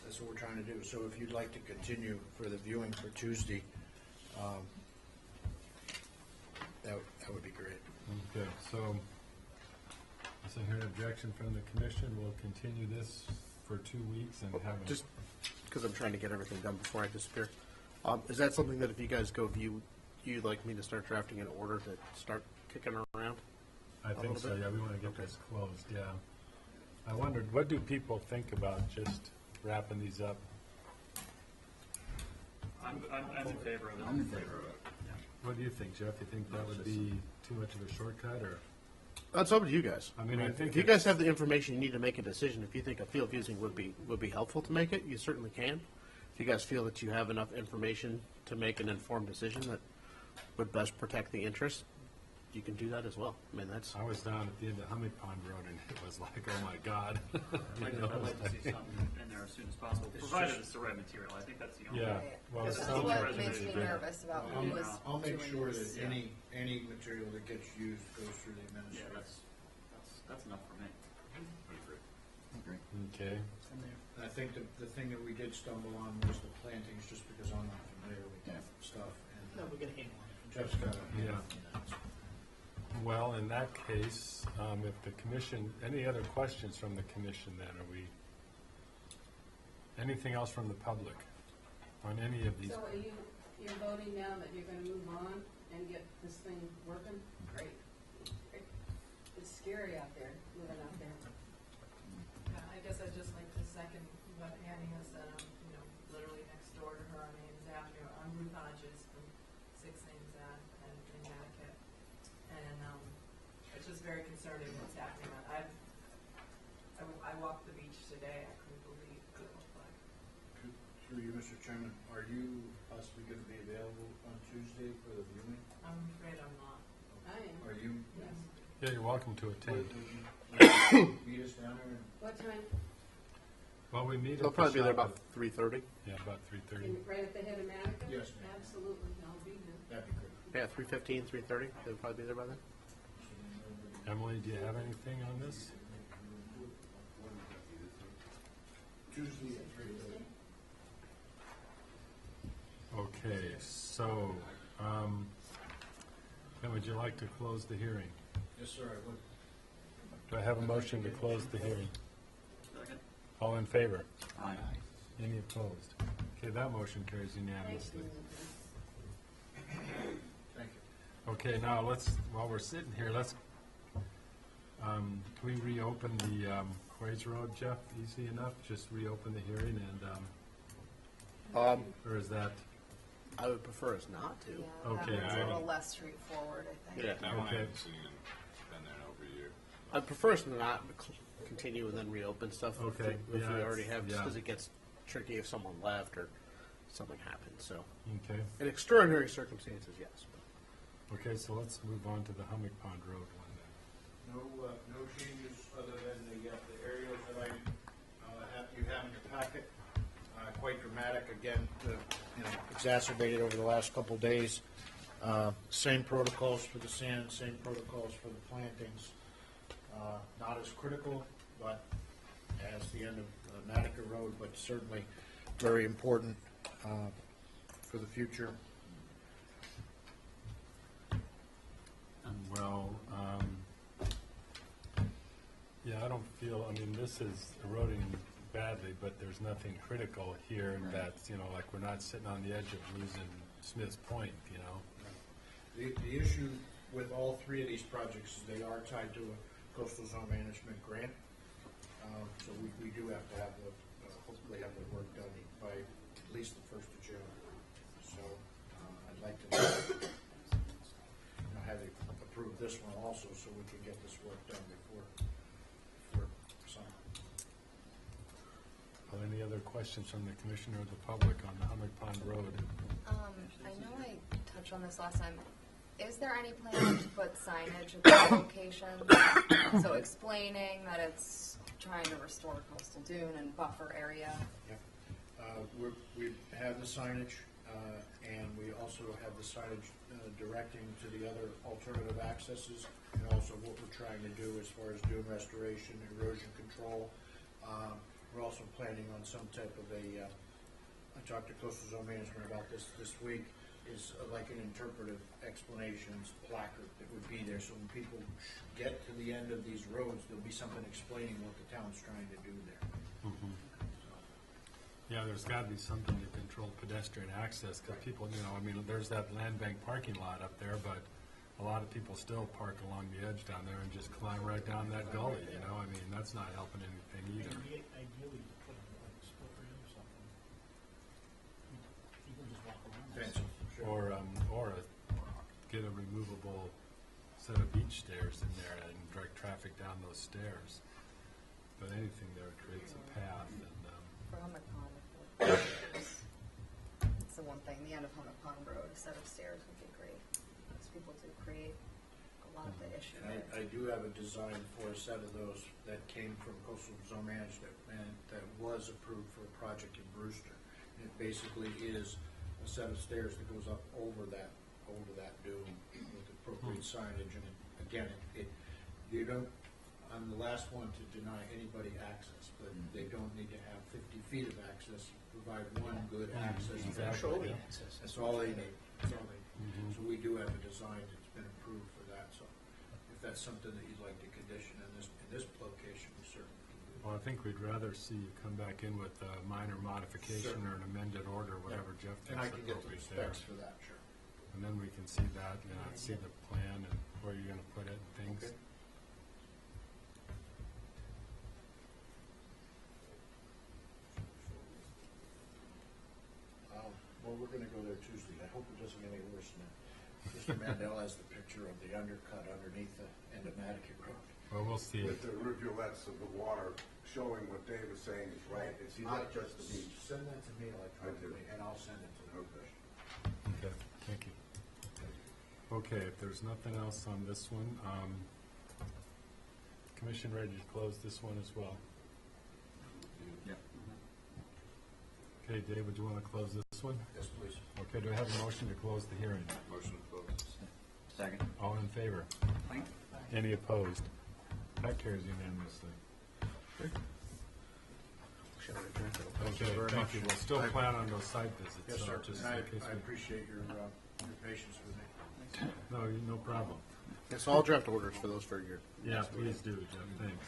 That's what we're trying to do. So if you'd like to continue for the viewing for Tuesday, that would be great. Okay, so, is there an objection from the commission? We'll continue this for 2 weeks and have a. Just because I'm trying to get everything done before I disappear. Is that something that if you guys go view, you'd like me to start drafting an order to start kicking around? I think little so, bit? yeah, we want to get this closed, yeah. I wondered, what do people think about just wrapping these up? I'm in favor of it. I'm in favor of it. What do you think, Jeff? You think that would be too much of a shortcut, or? That's up to you guys. I mean, I think if you guys have the information you need to make a decision, if you think a field using would be helpful to make it, you certainly can. If you guys feel that you have enough information to make an informed decision that would best protect the interest, you can do that as well. I mean, that's. I was down at the end of Humming Pond Road, and it was like, oh my God. I'd like to see something in there as soon as possible, provided it's the right material. I think that's the only. Yeah, well, it That's sounds what like makes me it. nervous about who was I'll make doing sure this. that any material that gets used goes through the Yeah, administration. that's enough for me. Okay, And I think the thing that we did stumble on was the plantings, just because I'm not familiar with that stuff. And No, we get a handle on it. Jeff's got a handle Yeah. on that. well, in that case, if the commission, any other questions from the commission then, are we, anything else from the public on any of these? So are you're voting now that you're gonna move on and get this thing working? Great. Great. It's scary out there, living out there. Yeah, I guess I'd just like to second what Annie has said. I'm, literally next door to her on Ames Avenue, on Ruth Hodges from 6 Ames Ave and in Nantucket. And, it's just very concerning what's happening. I walked the beach today. I couldn't believe what it looked like. Through you, Mr. Chairman, are you possibly going to be available on Tuesday for the viewing? I'm afraid I'm not. I am. Are you? Yes. Yeah, you're welcome to attend. Meet us down there? What time? Well, we meet. They'll at the probably be there shop about 3:30. Yeah, about 3:30. Right at the head of Nantucket? Yes, ma'am. Absolutely, I'll be there. That'd be good. Yeah, 3:15, 3:30. They'll probably be there by then. Emily, do you have anything on this? Tuesday at 3:30. Okay, so, then would you like to close the hearing? Yes, sir, I would. Do I have a motion to close the hearing? Second. All in favor? Aye. Any opposed? Okay, that motion carries unanimously. Thank you. Okay, now while we're sitting here, can we reopen the Quays Road, Jeff? Easy enough? Just reopen the hearing and, or is that, I would prefer us not to. Yeah, Okay, that one's a I- little less straightforward, I think. Yeah. That one I Okay. haven't seen, been there in over a year. I'd prefer us not continue and then reopen stuff Okay, if yeah, we already have, just yeah. because it gets tricky if someone left or something happened. So, okay? in extraordinary circumstances, yes. Okay, so let's move on to the Humming Pond Road one then. No changes other than the aerials that you have in your packet. Quite dramatic, again, exacerbated over the last couple days. Same protocols for the sand, same protocols for the plantings. Not as critical, but as the end of Nantucket Road, but certainly very important for the future. Well, yeah, I don't feel, this is eroding badly, but there's nothing critical here in that, like we're not sitting on the edge of losing Smith's Point, The issue with all three of these projects, they are tied to a coastal zone management grant. So we do have to have hopefully have the work done by at least the 1st of June. So I'd like to have it approve this one also, so we can get this work done before summer. Are there any other questions from the commission or the public on the Hummock Pond Road? I know I touched on this last time. Is there any plan to put signage at these locations? So explaining that it's trying to restore coastal dune and buffer area. We have the signage, and we also have the signage directing to the other alternative accesses, and also what we're trying to do as far as dune restoration, erosion control. We're also planning on some type of I talked to Coastal Zone Management about this week, is like an interpretive explanations placard that would be there, so when people get to the end of these roads, there'll be something explaining what the town's trying to do there. Mm-hmm. Yeah, there's got to be something to control pedestrian access, because people, there's that land bank parking lot up there, but a lot of people still park along the edge down there and just climb right down that gully, that's not helping anything either. Ideally, to put a split rail or something. You can just walk around. Fencing, sure. Or get a removable set of beach stairs in there and direct traffic down those stairs. But anything there creates a path. And for Hummock Pond, it's the one thing. The end of Hummock Pond Road, a set of stairs would be great, because people do create a lot of the issue. I do have a design for a set of those that came from Coastal Zone Management and that was approved for a project in Brewster. And it basically is a set of stairs that goes up over that dune with appropriate signage. And again, you don't, I'm the last one to deny anybody access, but they don't need to have 50 feet of access. Provide one good access. Exactly. That's all they need. That's all they need. So we do have a design that's been approved for that. So if that's something that you'd like to condition in this location, we certainly can do that. well, I think we'd rather see you come back in with a minor modification or an amended order, whatever Jeff And I thinks can get the appropriate there. specs for that, sure. And then we can see that, see the plan and where you're going to put it and things. Okay. Well, we're gonna go there Tuesday. I hope it doesn't get any worse than that. Mr. Mandel has the picture of the undercut underneath the end of Nantucket Road. Well, we'll see it. With the rivulets of the water showing what Dave is saying is right. It's not just the beach. Send that to me electronically, and I'll send it to the commission. Okay, thank you. Okay, if there's nothing else on this one, commission ready to close this one as well? Yep. Okay, Dave, would you want to close this one? Yes, please. Okay, do I have a motion to close the hearing? Motion to close. Second. All in favor? Aye. Any opposed? That carries unanimously. Okay, thank you. We'll still plan on those site visits. Yes, so sir. just And in case I we- appreciate your patience with me. No problem. So I'll draft orders for those for your. Yeah, please do, Jeff, thanks.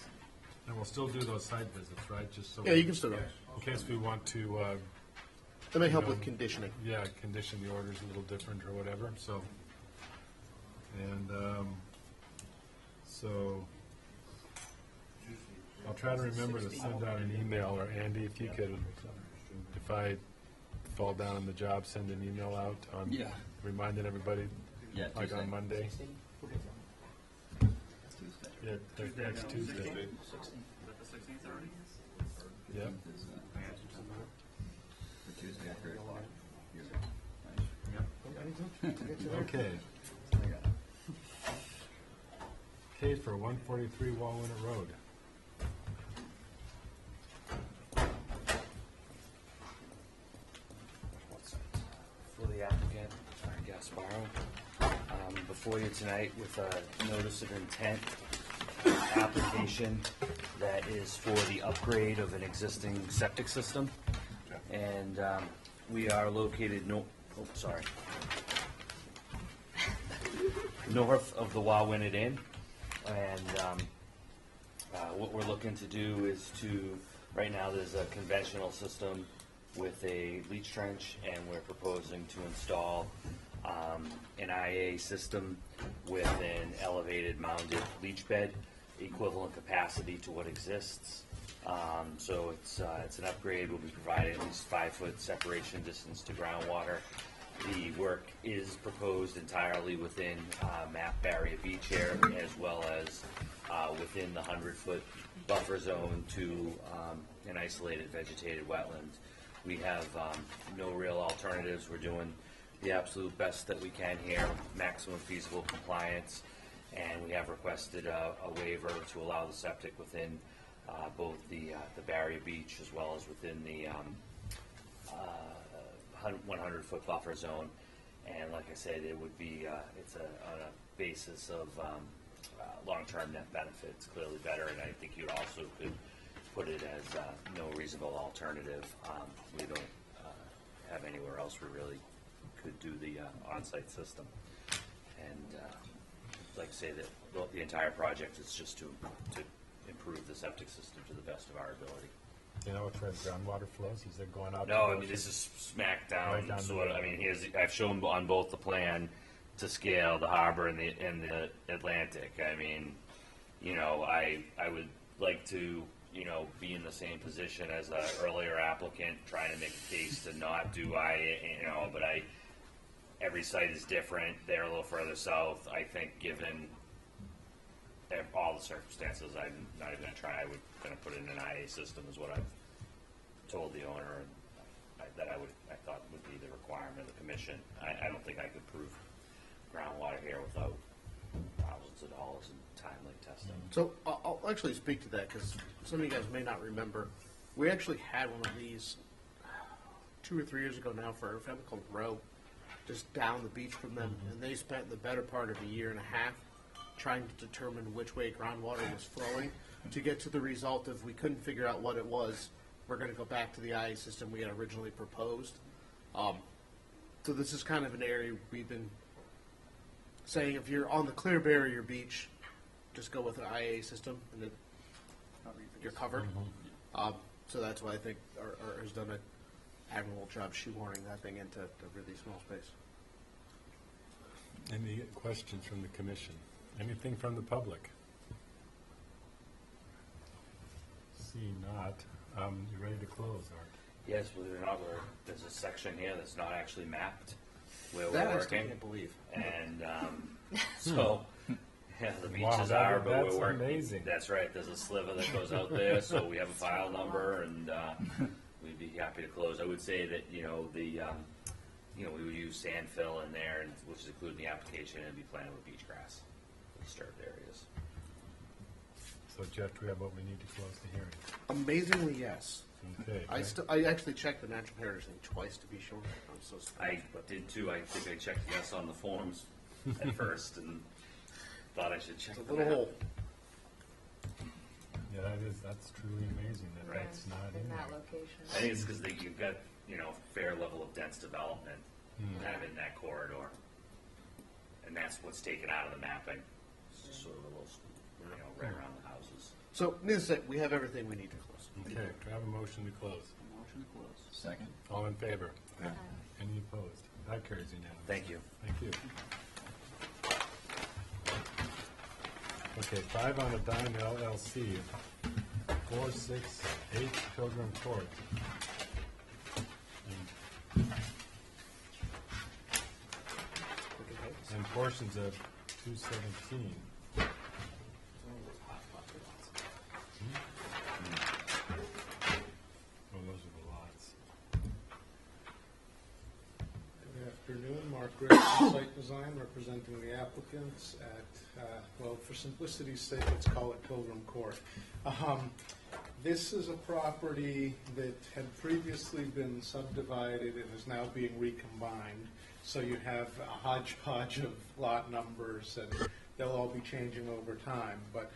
And we'll still do those site visits, right, just so. Yeah, you can still go. In case we want to, That may help you know, with conditioning. yeah, condition the orders a little different or whatever, so. And, so, I'll try to remember to send out an email, or Andy, if you could, if I fall down on the job, send an email out on, Yeah. reminding everybody, Yeah, like Tuesday. on Monday. Yeah, next Tuesday. 16th. Is that the 16th already? Yeah. For Tuesday at 3 o'clock. Okay. Case for 143 Walnut Road. For the applicant, Gasparo, before you tonight with a notice of intent application that is for the upgrade of an existing septic system. And we are located north of the Wawinnet Inn. And what we're looking to do is right now there's a conventional system with a leach trench, and we're proposing to install an IA system with an elevated mounded leach bed, equivalent capacity to what exists. So it's an upgrade. We'll be providing at least 5-foot separation distance to groundwater. The work is proposed entirely within MAP Barrier Beach area, as well as within the 100-foot buffer zone to an isolated vegetated wetland. We have no real alternatives. We're doing the absolute best that we can here, maximum feasible compliance, and we have requested a waiver to allow the septic within both the barrier beach as well as within the 100-foot buffer zone. And like I said, it would be it's on a basis of long-term net benefits, clearly better, and I think you also could put it as no reasonable alternative. We don't have anywhere else we really could do the on-site system. And like I say, that the entire project is just to improve the septic system to the best of our ability. You know where the groundwater flows? Is it going out? No, I mean, this is smack down, Right down sort of. the- I mean, I've shown on both the plan to scale the harbor and the Atlantic. I mean, you know, I would like to, you know, be in the same position as an earlier applicant, trying to make a case to not do but every site is different. They're a little further south. I think given all the circumstances, I'm not even gonna try. I'm gonna put in an IA system is what I've told the owner, and I thought would be the requirement of the commission. I don't think I could prove groundwater here without thousands of dollars in timely testing. So I'll actually speak to that because some of you guys may not remember. We actually had one of these 2 or 3 years ago now for a family called Row, just down the beach from them, and they spent the better part of a year and a half trying to determine which way groundwater was flowing to get to the result of we couldn't figure out what it was. We're going to go back to the IA system we had originally proposed. So this is kind of an area we've been saying if you're on the clear barrier beach, just go with an IA system and you're covered. So that's why I think our has done an admirable job shoehorning that thing into a really small space. Any questions from the commission? Anything from the public? See not. You ready to close, Art? Yes, believe it or not, there's a section here that's not actually mapped where That we're I still working. can't believe. And so, yeah, the Wow, beaches are, but that's we're working. amazing. That's right. There's a sliver that goes out there, so we have a file number, and we'd be happy to close. I would say that we would use sand fill in there, which is included in the application, and be planted with beach grass for disturbed areas. So Jeff, do we have what we need to close the hearing? Amazingly, yes. Okay. I actually checked the natural heritage thing twice to be sure. I'm so I did too. I think I checked yes on the forms at first, and thought I should check It's a the little map. hole. Yeah, that's truly amazing that Right. that's not In in that there. location. I think it's because you've got fair level of dense development kind of in that corridor, and that's what's taken out of the mapping. It's just sort of a little, right around the houses. So, needless to say, we have everything we need to close. Okay, do I have a motion to close? Motion to close. Second. All in favor? Any opposed? That carries unanimously. Thank you. Thank you. Okay, 5 on a Dime LLC, 468 Pilgrim Court. And portions of 217. Oh, those are the lots. Good afternoon, Mark Rich from Site Design, representing the applicants at, for simplicity's sake, let's call it Pilgrim Court. This is a property that had previously been subdivided and is now being recombined. So you have a hodgepodge of lot numbers, and they'll all be changing over time. But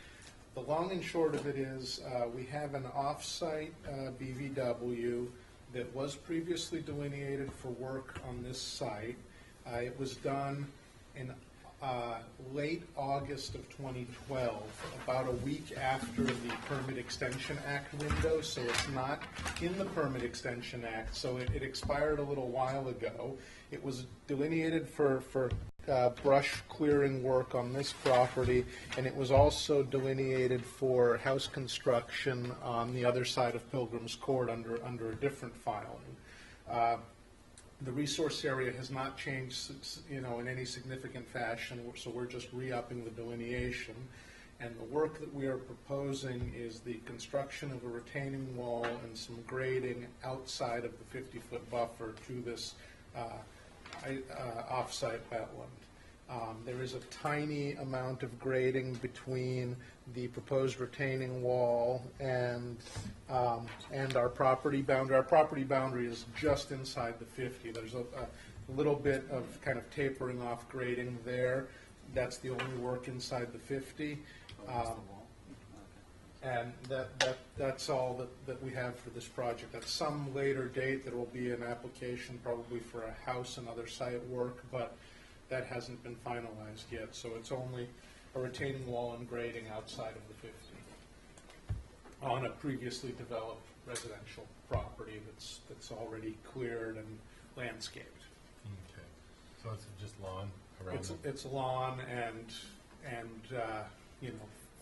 the long and short of it is we have an off-site BVW that was previously delineated for work on this site. It was done in late August of 2012, about a week after the Permit Extension Act window, so it's not in the Permit Extension Act, so it expired a little while ago. It was delineated for brush clearing work on this property, and it was also delineated for house construction on the other side of Pilgrim's Court under a different filing. The resource area has not changed, in any significant fashion, so we're just re-upping the delineation. And the work that we are proposing is the construction of a retaining wall and some grading outside of the 50-foot buffer to this off-site wetland. There is a tiny amount of grading between the proposed retaining wall and our property boundary. Our property boundary is just inside the 50. There's a little bit of kind of tapering off grading there. That's the only work inside the 50. And that's all that we have for this project. At some later date, there will be an application probably for a house and other site work, but that hasn't been finalized yet. So it's only a retaining wall and grading outside of the 50 on a previously developed residential property that's already cleared and landscaped. Okay. So it's just lawn around It's lawn and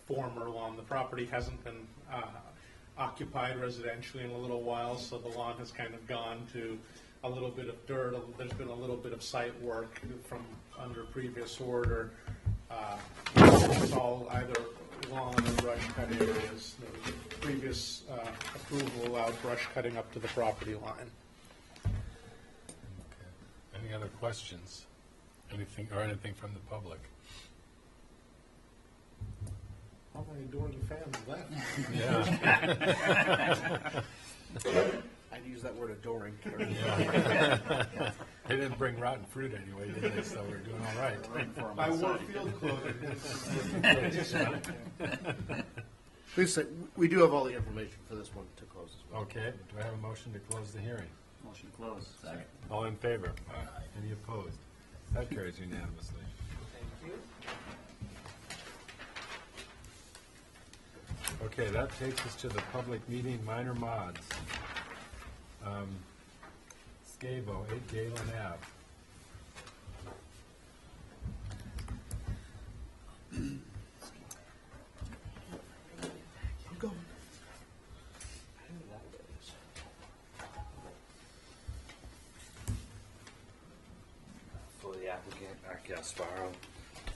former lawn. The property hasn't been occupied residentially in a little while, so the lawn has kind of gone to a little bit of dirt. There's been a little bit of site work from under previous order. It's all either lawn or brush cut areas. The previous approval allowed brush cutting up to the property line. Okay. Any other questions? Anything from the public? How many adoring fans left? Yeah. I'd use that word adoring. Yeah. They didn't bring rotten fruit anyway, did they? So we're doing all right. I wore field clothing. Please say, we do have all the information for this one to close as well. Okay. Do I have a motion to close the hearing? Motion to close. Second. All in favor? Any opposed? That carries unanimously. Thank you. Okay, that takes us to the public meeting minor mods. Scavo, 8 Galen Ave. Keep going. For the applicant, Art Gasparo.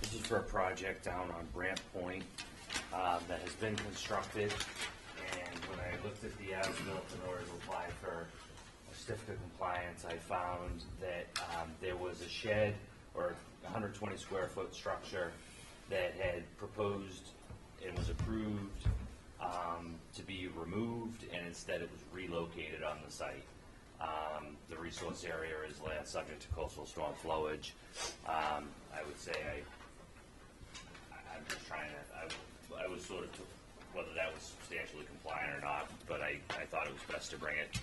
This is for a project down on Brant Point that has been constructed. And when I looked at the as-built in order to apply for a certificate of compliance, I found that there was a shed or 120 square foot structure that had proposed and was approved to be removed, and instead it was relocated on the site. The resource area is land subject to coastal storm flowage. I would say I'm just trying to, I was sort of, whether that was substantially compliant or not, but I thought it was best to bring it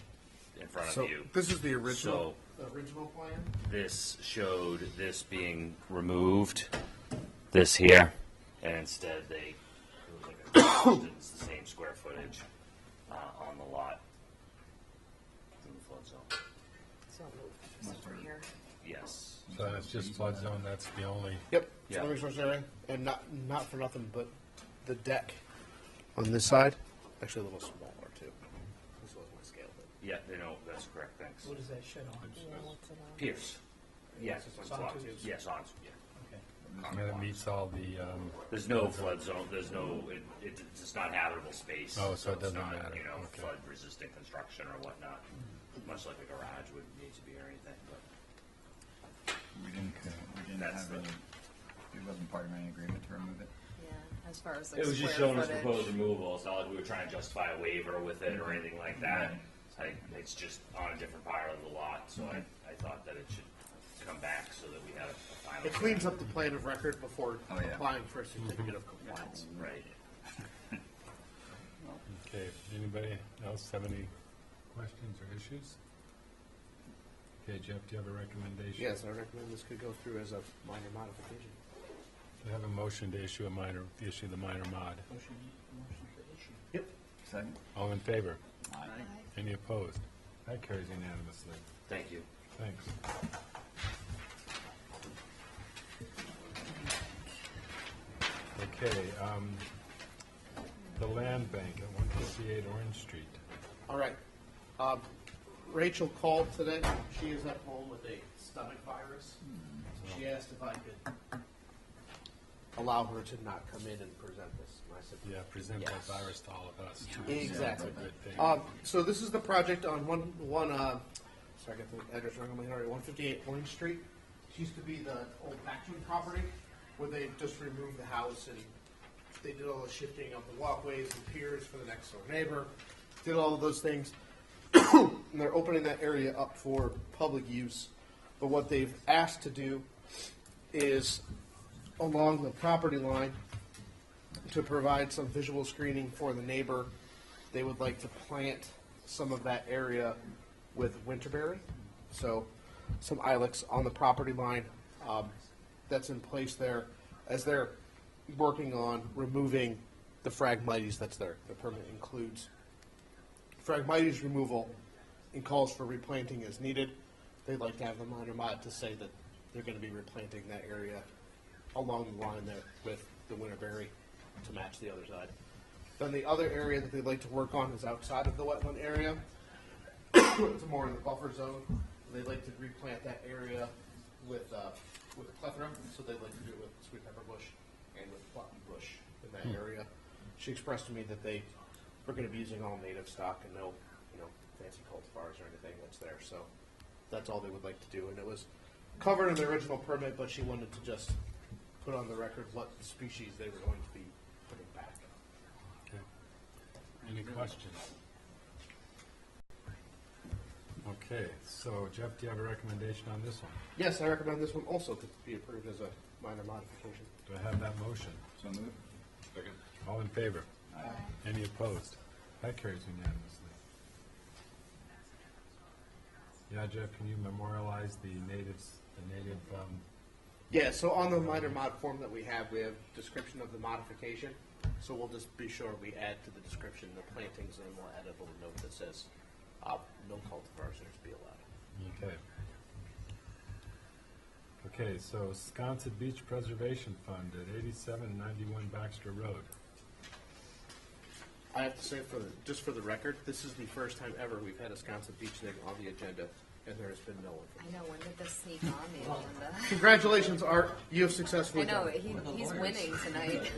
in front of you. This is the original plan? This showed this being removed, this here, and instead it was like it's the same square footage on the lot. It's in the flood zone. So move this over here. Yes. So it's just flood zone, that's the only, Yep. Yeah. So resource area, and not for nothing, but the deck on this side, actually a little smaller too. This was my scale, but Yeah, they know, that's correct, thanks. What is that shed on? Pierce. Yes, It's on tubes? yes, on, yeah. and it meets all the, There's no flood zone, there's no, it's not habitable space. Oh, so it it's doesn't not, matter. Okay. flood resistant construction or whatnot, much like a garage would need to be or anything, but. We didn't That's have any, it wasn't part of any agreement to remove it. Yeah, as far as like It was just square showing us footage. proposed removal, it's not like we were trying to justify a waiver with it or anything like that. It's just on a different part of the lot, so I thought that it should come back so that we have a final. it cleans up the plan of record before Oh, yeah. applying for a certificate of compliance. Right. okay, anybody else have any questions or issues? Okay, Jeff, do you have a recommendation? Yes, I recommend this could go through as a minor modification. I have a motion to issue the minor mod. Yep. Second? All in favor? Aye. Any opposed? That carries unanimously. Thank you. Thanks. Okay, the land bank at 158 Orange Street. All right. Rachel called today. She is at home with a stomach virus. So she asked if I could allow her to not come in and present this. And I said, Yeah, present that yes. virus to all of us. too. Exactly. That's a good thing. So this is the project on sorry, I got the address wrong on my head. 158 Orange Street. It used to be the old factory property where they just removed the house and they did all the shifting of the walkways and piers for the next door neighbor. Did all of those things. And they're opening that area up for public use. But what they've asked to do is along the property line to provide some visual screening for the neighbor. They would like to plant some of that area with winterberry. So some ilex on the property line that's in place there as they're working on removing the Phragmites that's there. The permit includes Phragmites removal and calls for replanting as needed. They'd like to have the minor mod to say that they're going to be replanting that area along the line there with the winterberry to match the other side. Then the other area that they'd like to work on is outside of the wetland area. It's more in the buffer zone. They'd like to replant that area with plethora, so they'd like to do it with sweet pepper bush and with poppy bush in that area. She expressed to me that they are going to be using all native stock and no, fancy cultivars or anything that's there. So that's all they would like to do. And it was covered in the original permit, but she wanted to just put on the record what species they were going to be putting back. Okay. Any questions? Okay, so Jeff, do you have a recommendation on this one? Yes, I recommend this one also to be approved as a minor modification. Do I have that motion? So moved. Second. All in favor? Aye. Any opposed? That carries unanimously. Yeah, Jeff, can you memorialize the native, Yeah, so on the minor mod form that we have description of the modification. So we'll just be sure we add to the description the plantings, and we'll add a little note that says no cultivars are to be allowed. Okay. Okay, so Sconset Beach Preservation Fund at 8791 Baxter Road. I have to say, just for the record, this is the first time ever we've had a Sconset Beach thing on the agenda, and there has been no one. I know, when did this sneak on the agenda? Congratulations, Art. You have successfully I know, done it. he's winning tonight.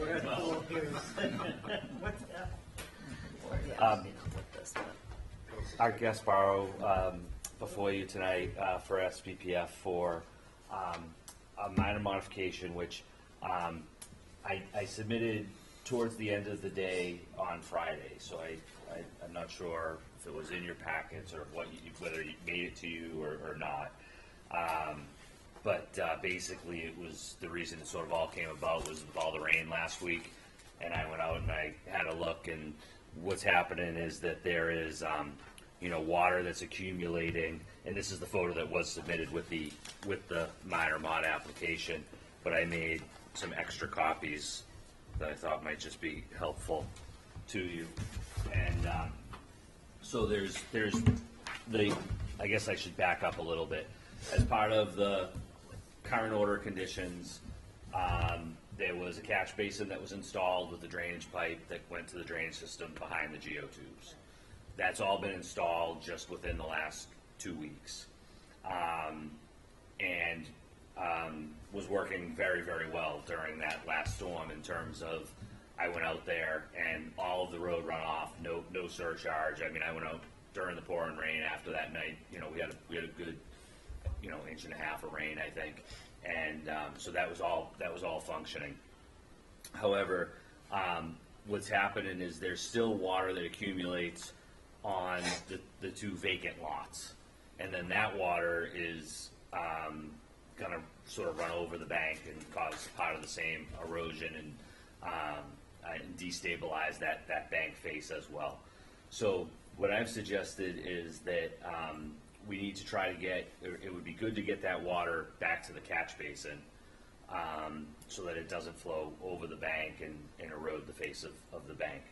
Art Gasparo, before you tonight for SPPF for a minor modification, which I submitted towards the end of the day on Friday. So I'm not sure if it was in your packets or whether it made it to you or not. But basically, it was the reason it sort of all came about was with all the rain last week, and I went out and I had a look, and what's happening is that there is water that's accumulating, and this is the photo that was submitted with the minor mod application, but I made some extra copies that I thought might just be helpful to you. And so there's I guess I should back up a little bit. As part of the current order conditions, there was a catch basin that was installed with a drainage pipe that went to the drainage system behind the geotubes. That's all been installed just within the last 2 weeks. And was working very, very well during that last storm in terms of I went out there and all of the road runoff, no surcharge. I mean, I went out during the pouring rain after that night. We had a good, inch and a half of rain, I think. And so that was all functioning. However, what's happening is there's still water that accumulates on the two vacant lots. And then that water is going to sort of run over the bank and cause part of the same erosion and destabilize that bank face as well. So what I've suggested is that we need to try to it would be good to get that water back to the catch basin so that it doesn't flow over the bank and erode the face of the bank.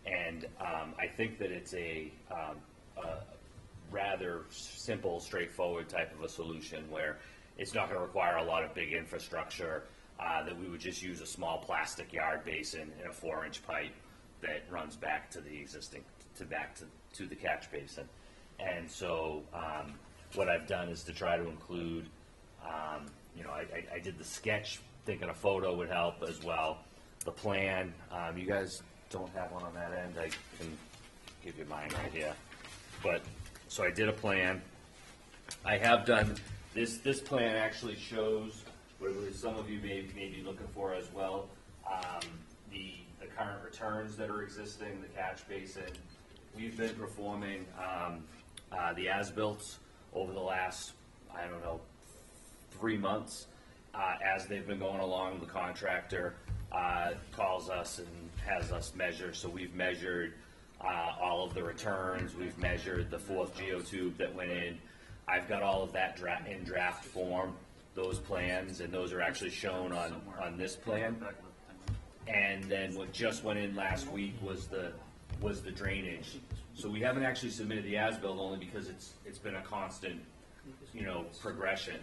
And I think that it's a rather simple, straightforward type of a solution where it's not going to require a lot of big infrastructure, that we would just use a small plastic yard basin and a 4-inch pipe that runs back to the existing, to the catch basin. And so what I've done is to try to include, I did the sketch, thinking a photo would help as well. The plan, you guys don't have one on that end, I can give you mine right here. But, so I did a plan. I have done, this plan actually shows what some of you may be looking for as well. The current returns that are existing, the catch basin. We've been performing the as-built over the last, 3 months. As they've been going along, the contractor calls us and has us measure. So we've measured all of the returns. We've measured the 4th geotube that went in. I've got all of that in draft form, those plans, and those are actually shown on this plan. And then what just went in last week was the drainage. So we haven't actually submitted the as-built only because it's been a constant, progression.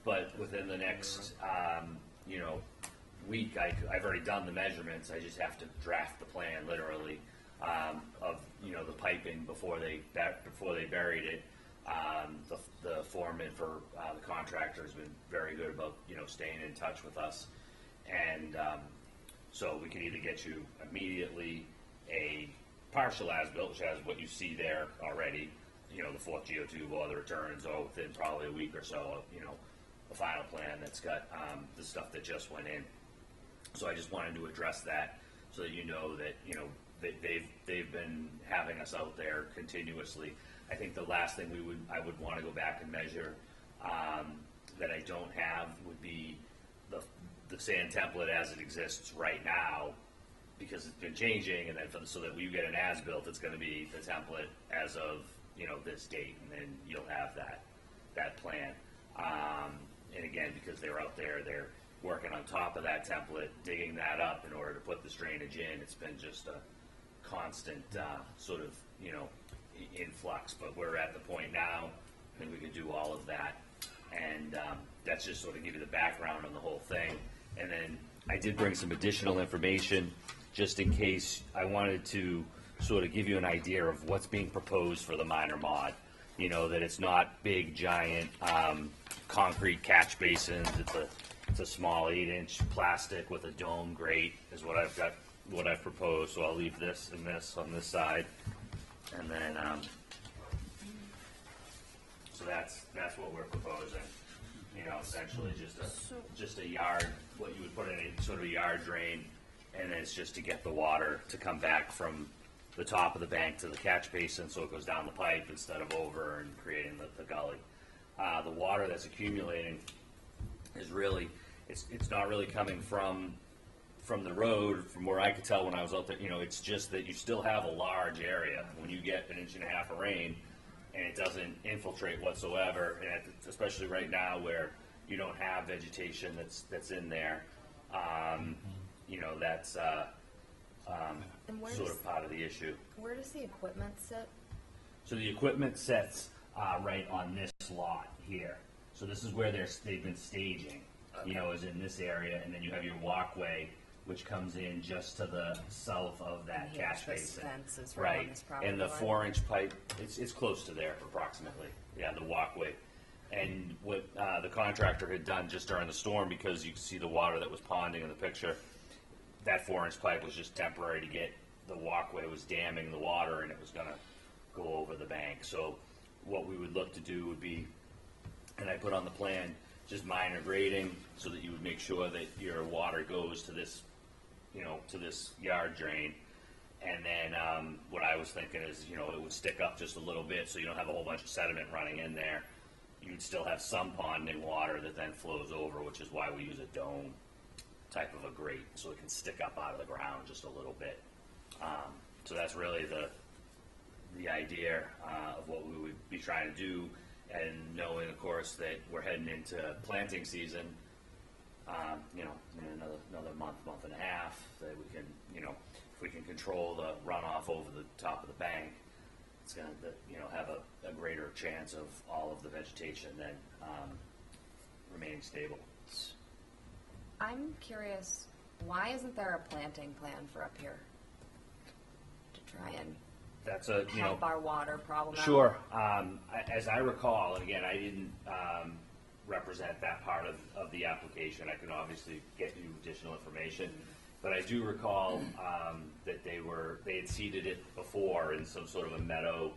But within the next, week, I've already done the measurements. I just have to draft the plan literally of the piping before they buried it. The foreman for the contractor has been very good about staying in touch with us, and so we can either get you immediately a partial as-built, which has what you see there already, the 4th geotube, all the returns, or within probably a week or so, a final plan that's got the stuff that just went in. So I just wanted to address that so that that they've been having us out there continuously. I think the last thing I would want to go back and measure that I don't have would be the sand template as it exists right now, because it's been changing, and then so that when you get an as-built, it's going to be the template as of this date, and then you'll have that plan. And again, because they're out there, they're working on top of that template, digging that up in order to put this drainage in. It's been just a constant sort of influx, but we're at the point now I think we can do all of that, and that's just sort of give you the background on the whole thing. And then I did bring some additional information just in case. I wanted to sort of give you an idea of what's being proposed for the minor mod. That it's not big, giant concrete catch basins. It's a small 8-inch plastic with a dome grate is what I've got, what I've proposed. So I'll leave this and this on this side, and then so that's what we're proposing. Essentially just a yard, what you would put in a sort of a yard drain, and then it's just to get the water to come back from the top of the bank to the catch basin, so it goes down the pipe instead of over and creating the gully. The water that's accumulating is really, it's not really coming from the road, from where I could tell when I was out there. It's just that you still have a large area when you get 1.5 inches of rain, and it doesn't infiltrate whatsoever, and especially right now where you don't have vegetation that's in there. That's sort of part of the issue. Where does the equipment sit? So the equipment sits right on this lot here. So this is where they've been staging, is in this area, and then you have your walkway, which comes in just to the south of that catch basin. Fences right on this property And the line. 4-inch pipe, it's close to there approximately. Yeah, the walkway. And what the contractor had done just during the storm, because you can see the water that was ponding in the picture, that 4-inch pipe was just temporary to get the walkway, was damming the water, and it was going to go over the bank. So what we would look to do would be, and I put on the plan, just minor grading so that you would make sure that your water goes to this, to this yard drain. And then what I was thinking is, it would stick up just a little bit so you don't have a whole bunch of sediment running in there. You would still have some ponding water that then flows over, which is why we use a dome type of a grate, so it can stick up out of the ground just a little bit. So that's really the idea of what we would be trying to do, and knowing, of course, that we're heading into planting season. and a half, that we can, if we can control the runoff over the top of the bank, it's gonna, have a greater chance of all of the vegetation then, remaining stable. I'm curious, why isn't there a planting plan for up here? To try and That's a, help our water problem out? Sure. As I recall, and again, I didn't represent that part of the application. I can obviously get you additional information, but I do recall that they had seeded it before in some sort of a meadow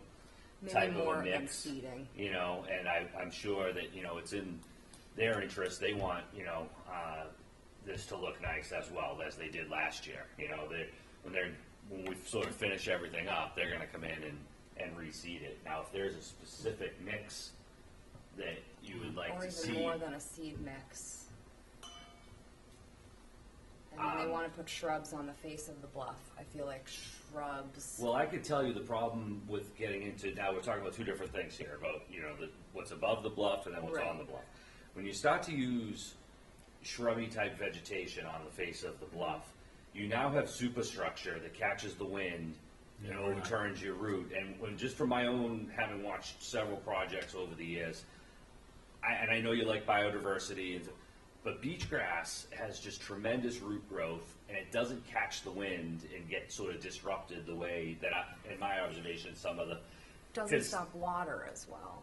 type of a mix. Seeding. And I'm sure that it's in their interest. They want this to look nice as well as they did last year. When we sort of finish everything up, they're going to come in and reseed it. Now, if there's a specific mix that you would like or to even see, more than a seed mix. I mean, they want to put shrubs on the face of the bluff. I feel like shrubs. well, I could tell you the problem with getting into, now we're talking about two different things here, about what's above the bluff and then what's Right. on the bluff. When you start to use shrubby type vegetation on the face of the bluff, you now have superstructure that catches the wind and overturns your root. And just from my own, having watched several projects over the years, and I know you like biodiversity, but beach grass has just tremendous root growth, and it doesn't catch the wind and get sort of disrupted the way that, in my observation, some of the Doesn't stop water as well.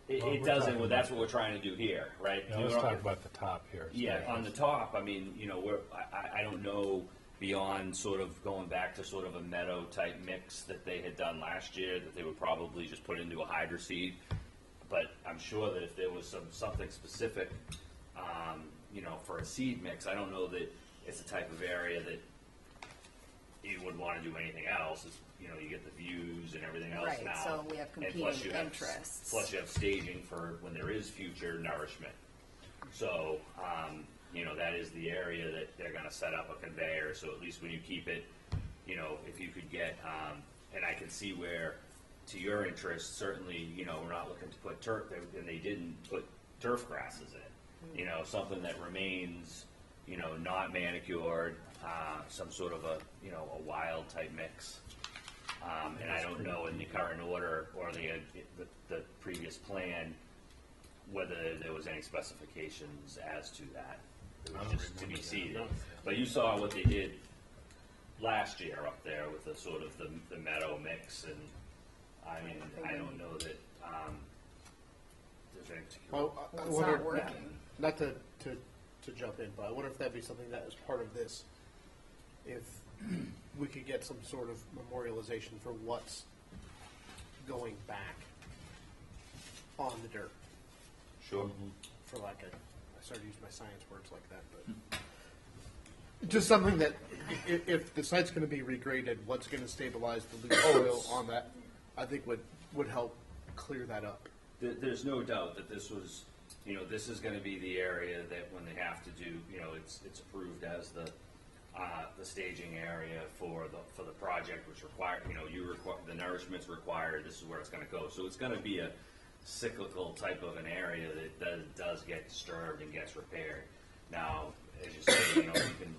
It doesn't. Well, that's what we're trying to do here, right? Yeah, let's talk about the top here. Yeah, on the top, I mean, I don't know beyond sort of going back to sort of a meadow type mix that they had done last year, that they would probably just put into a hydro seed. But I'm sure that if there was something specific, for a seed mix, I don't know that it's the type of area that you would want to do anything else. It's, you get the views and everything else Right, now. so we have And competing plus you have- interests. Plus you have staging for when there is future nourishment. So, that is the area that they're gonna set up a conveyor, so at least when you keep it, if you could get, and I can see where, to your interest, certainly, we're not looking to put turf, and they didn't put turf grasses in. Something that remains, not manicured, some sort of a wild type mix. And I don't know in the current order or the previous plan whether there was any specifications as to that. It was just to be seeded. But you saw what they did last year up there with the sort of the meadow mix, and I mean, I don't know that there's any particular. Well, I It's wonder, not working. not to jump in, but I wonder if that'd be something that is part of this. If we could get some sort of memorialization for what's going back on the dirt. Sure. For like I started using my science words like that, but just something that if the site's going to be regraded, what's going to stabilize the loose soil on that, I think would help clear that up. There's no doubt that this was, this is going to be the area that when they have to do, it's approved as the staging area for the project, which require, the nourishment's required. This is where it's going to go. So it's going to be a cyclical type of an area that does get disturbed and gets repaired. Now, as you say, we can,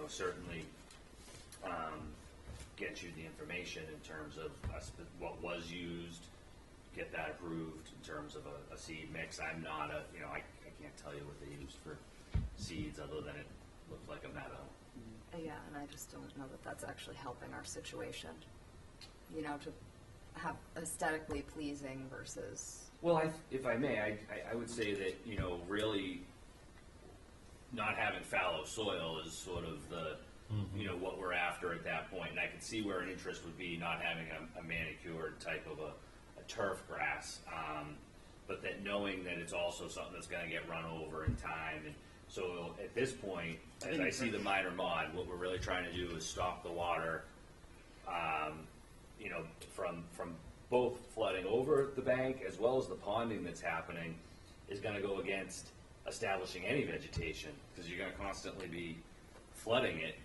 certainly get you the information in terms of what was used, get that approved in terms of a seed mix. I'm not I can't tell you what they use for seeds other than it looked like a meadow. Yeah, and I just don't know that that's actually helping our situation. To have aesthetically pleasing versus. Well, if I may, I would say that, really not having fallow soil is sort of the, what we're after at that point. And I can see where an interest would be not having a manicured type of a turf grass, but that knowing that it's also something that's going to get run over in time. And so at this point, as I see the minor mod, what we're really trying to do is stop the water, from both flooding over the bank as well as the ponding that's happening is going to go against establishing any vegetation, because you're going to constantly be flooding it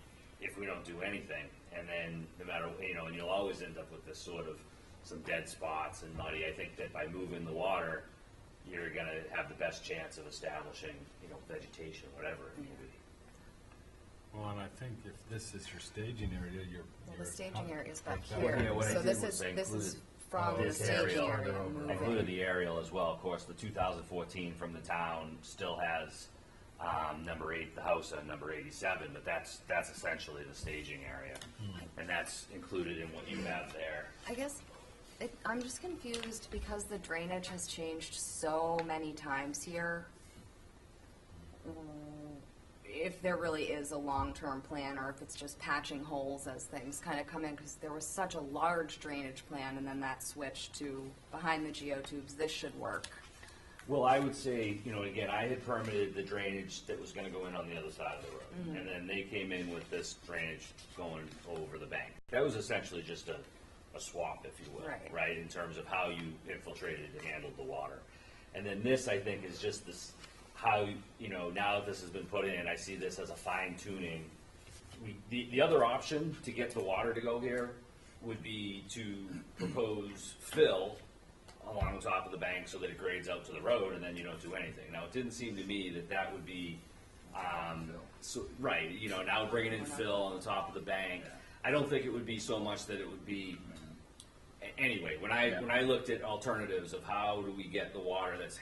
if we don't do anything. And then no matter, and you'll always end up with this sort of some dead spots and muddy. I think that by moving the water, you're going to have the best chance of establishing, vegetation, whatever it may be. Well, and I think if this is your staging area, Well, the staging area is back that here. would- Yeah, what I So did this was is, I this is included from the this staging aerial. area I moving. included the aerial as well. Of course, the 2014 from the town still has number 8, the house on number 87, but that's essentially the staging area, and that's included in what you have there. I guess I'm just confused because the drainage has changed so many times here. If there really is a long-term plan or if it's just patching holes as things kind of come in, because there was such a large drainage plan and then that switched to behind the geotubes, this should work. Well, I would say, again, I had permitted the drainage that was gonna go in on the other side of the road. And then they came in with this drainage going over the bank. That was essentially just a swap, if you will, Right. in terms of how you infiltrated and handled the water. And then this, I think, is just this, how, now that this has been put in, I see this as a fine tuning. The other option to get the water to go here would be to propose fill along the top of the bank so that it grades out to the road and then you don't do anything. Now, it didn't seem to me that that would be, now bringing in fill on the top of the bank. I don't think it would be so much that it would be, anyway, when I looked at alternatives of how do we get the water that's,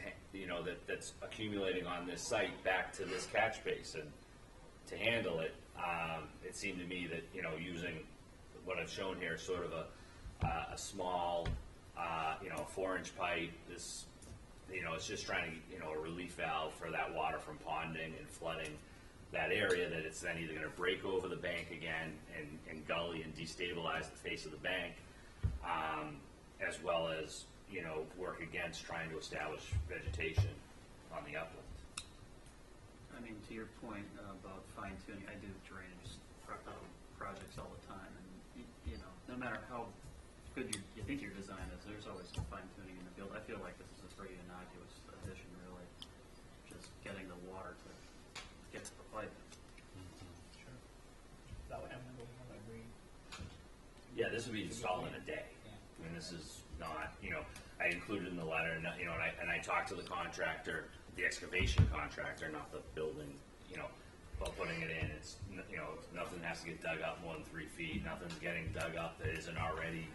that's accumulating on this site back to this catch basin to handle it, it seemed to me that, using what I've shown here, sort of a small, 4-inch pipe, this, it's just trying to, a relief valve for that water from ponding and flooding that area, that it's then either gonna break over the bank again and gully and destabilize the face of the bank, as well as, work against trying to establish vegetation on the upland. I mean, to your point about fine tuning, I do drainage projects all the time, and no matter how good you think your design is, there's always some fine tuning in the build. I feel like this is a pretty innocuous addition, really, just getting the water to get to the pipe. Yeah, this would be installed in a day. I mean, this is not, I included in the letter, and I talked to the contractor, the excavation contractor, not the building, about putting it in. It's, nothing has to get dug up more than 3 feet. Nothing's getting dug up that isn't already,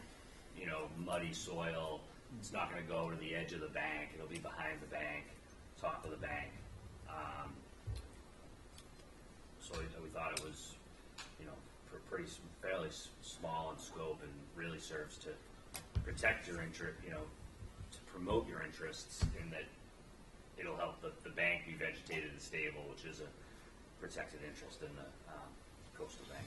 muddy soil. It's not gonna go to the edge of the bank. It'll be behind the bank, top of the bank. So we thought it was, pretty fairly small in scope and really serves to protect your interest, to promote your interests in that it'll help the bank be vegetated and stable, which is a protected interest in the coastal bank.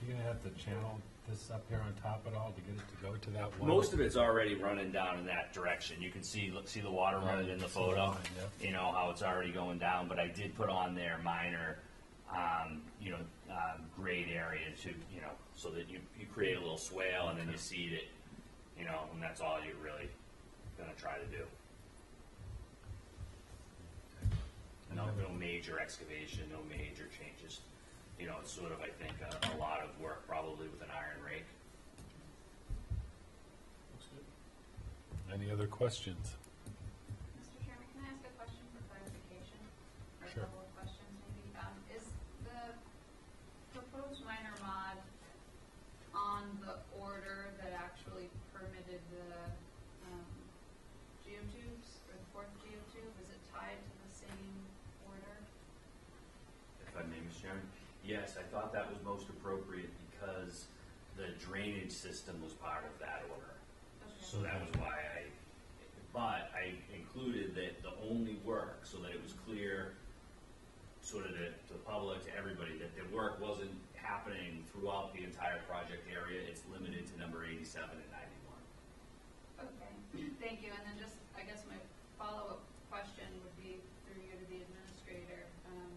You're gonna have to channel this up here on top at all to get it to go to that one? Most of it's already running down in that direction. You can see the water running in the photo. How it's already going down. But I did put on there minor, grade area to, so that you create a little swale and then you seed it, and that's all you're really gonna try to do. No major excavation, no major changes. It's sort of, I think, a lot of work probably with an iron rake. Any other questions? Mr. Chairman, can I ask a question for clarification? Or a Sure. couple of questions, maybe? Is the proposed minor mod on the order that actually permitted the geotubes, or the 4th geotube? Is it tied to the same order? If I may, Mr. Chairman? Yes, I thought that was most appropriate because the drainage system was part of that order. Okay. So that was why but I included that the only work, so that it was clear sort of to the public, to everybody, that the work wasn't happening throughout the entire project area. It's limited to number 87 and 91. Okay, thank you. And then just, I guess my follow-up question would be through you to the administrator, and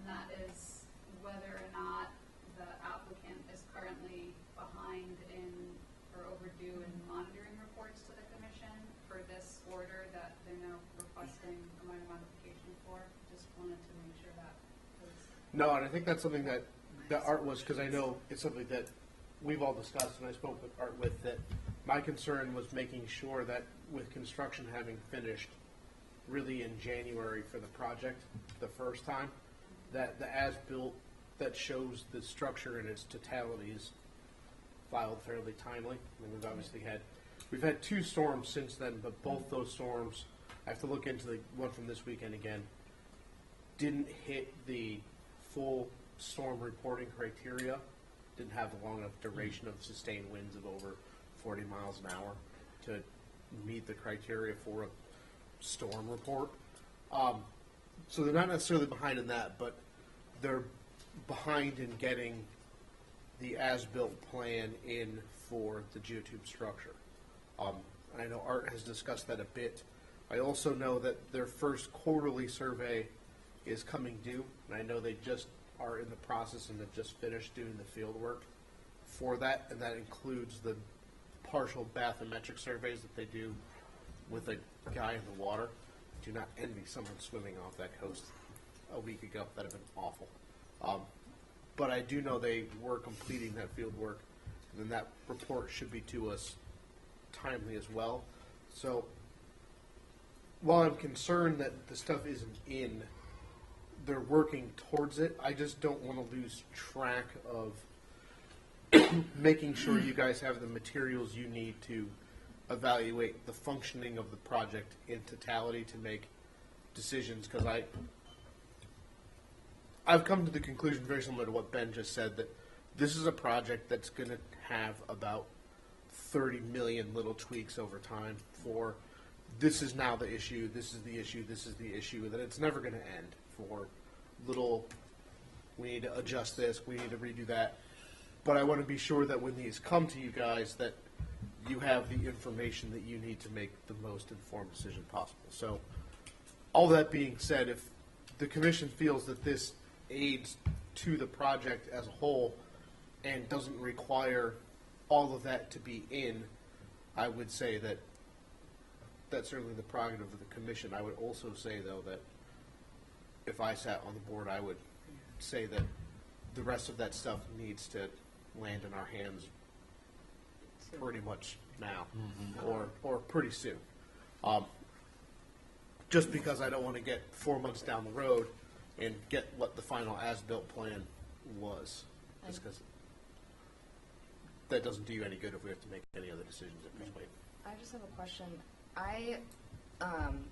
that is whether or not the applicant is currently behind in or overdue in monitoring reports to the commission for this order that they're now requesting a minor modification for. Just wanted to make sure that was. No, and I think that's something that Art was, because I know it's something that we've all discussed, and I spoke with Art with, that my concern was making sure that with construction having finished really in January for the project the first time, that the as-built that shows the structure in its totality is filed fairly timely. I mean, we've had 2 storms since then, but both those storms, I have to look into the one from this weekend again, didn't hit the full storm reporting criteria, didn't have a long enough duration of sustained winds of over 40 miles an hour to meet the criteria for a storm report. So they're not necessarily behind in that, but they're behind in getting the as-built plan in for the geotube structure. I know Art has discussed that a bit. I also know that their first quarterly survey is coming due, and I know they just are in the process and have just finished doing the field work for that, and that includes the partial bathymetric surveys that they do with a guy in the water. Do not envy someone swimming off that coast a week ago. That would have been awful. But I do know they were completing that field work, and then that report should be to us timely as well. So while I'm concerned that the stuff isn't in, they're working towards it. I just don't want to lose track of making sure you guys have the materials you need to evaluate the functioning of the project in totality to make decisions, because I've come to the conclusion very similar to what Ben just said, that this is a project that's going to have about 30 million little tweaks over time for this is now the issue, this is the issue, this is the issue, and that it's never going to end for little, we need to adjust this, we need to redo that. But I want to be sure that when these come to you guys that you have the information that you need to make the most informed decision possible. So all that being said, if the commission feels that this aids to the project as a whole and doesn't require all of that to be in, I would say that that's certainly the prerogative of the commission. I would also say, though, that if I sat on the board, I would say that the rest of that stuff needs to land in our hands pretty much now, or pretty soon. Just because I don't want to get 4 months down the road and get what the final as-built plan was. Just because that doesn't do you any good if we have to make any other decisions at this point. I just have a question.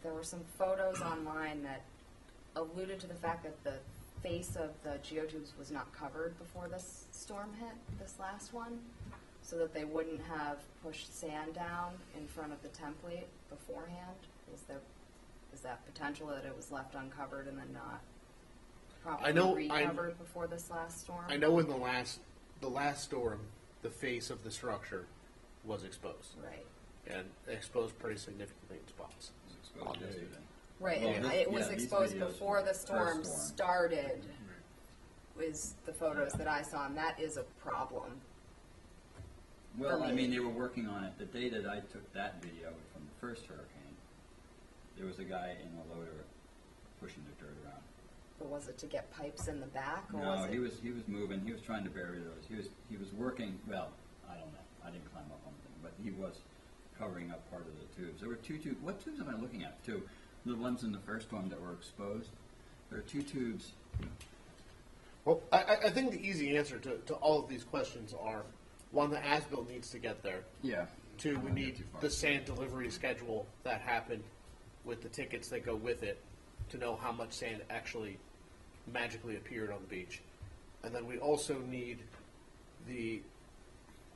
There were some photos online that alluded to the fact that the face of the geotubes was not covered before this storm hit, this last one, so that they wouldn't have pushed sand down in front of the template beforehand. Is that potential that it was left uncovered and then not properly recovered before this last storm? I know in the last storm, the face of the structure was exposed. Right. And exposed pretty significantly in spots. Right, Well, it was these exposed videos before the storm first storm. started, was the photos that I saw, and that is a problem. Well, For I me. mean, they were working on it. The day that I took that video from the first hurricane, there was a guy in a loader pushing the dirt around. But was it to get pipes in the back, or No, was it? he was moving. He was trying to bury those. He was working. Well, I don't know. I didn't climb up on them, but he was covering up part of the tubes. There were 2 tubes. What tubes am I looking at? 2. The ones in the first one that were exposed. There are 2 tubes. Well, I think the easy answer to all of these questions are, 1, the as-built needs to get there. Yeah. 2, we need the sand delivery schedule that happened with the tickets that go with it to know how much sand actually magically appeared on the beach. And then we also need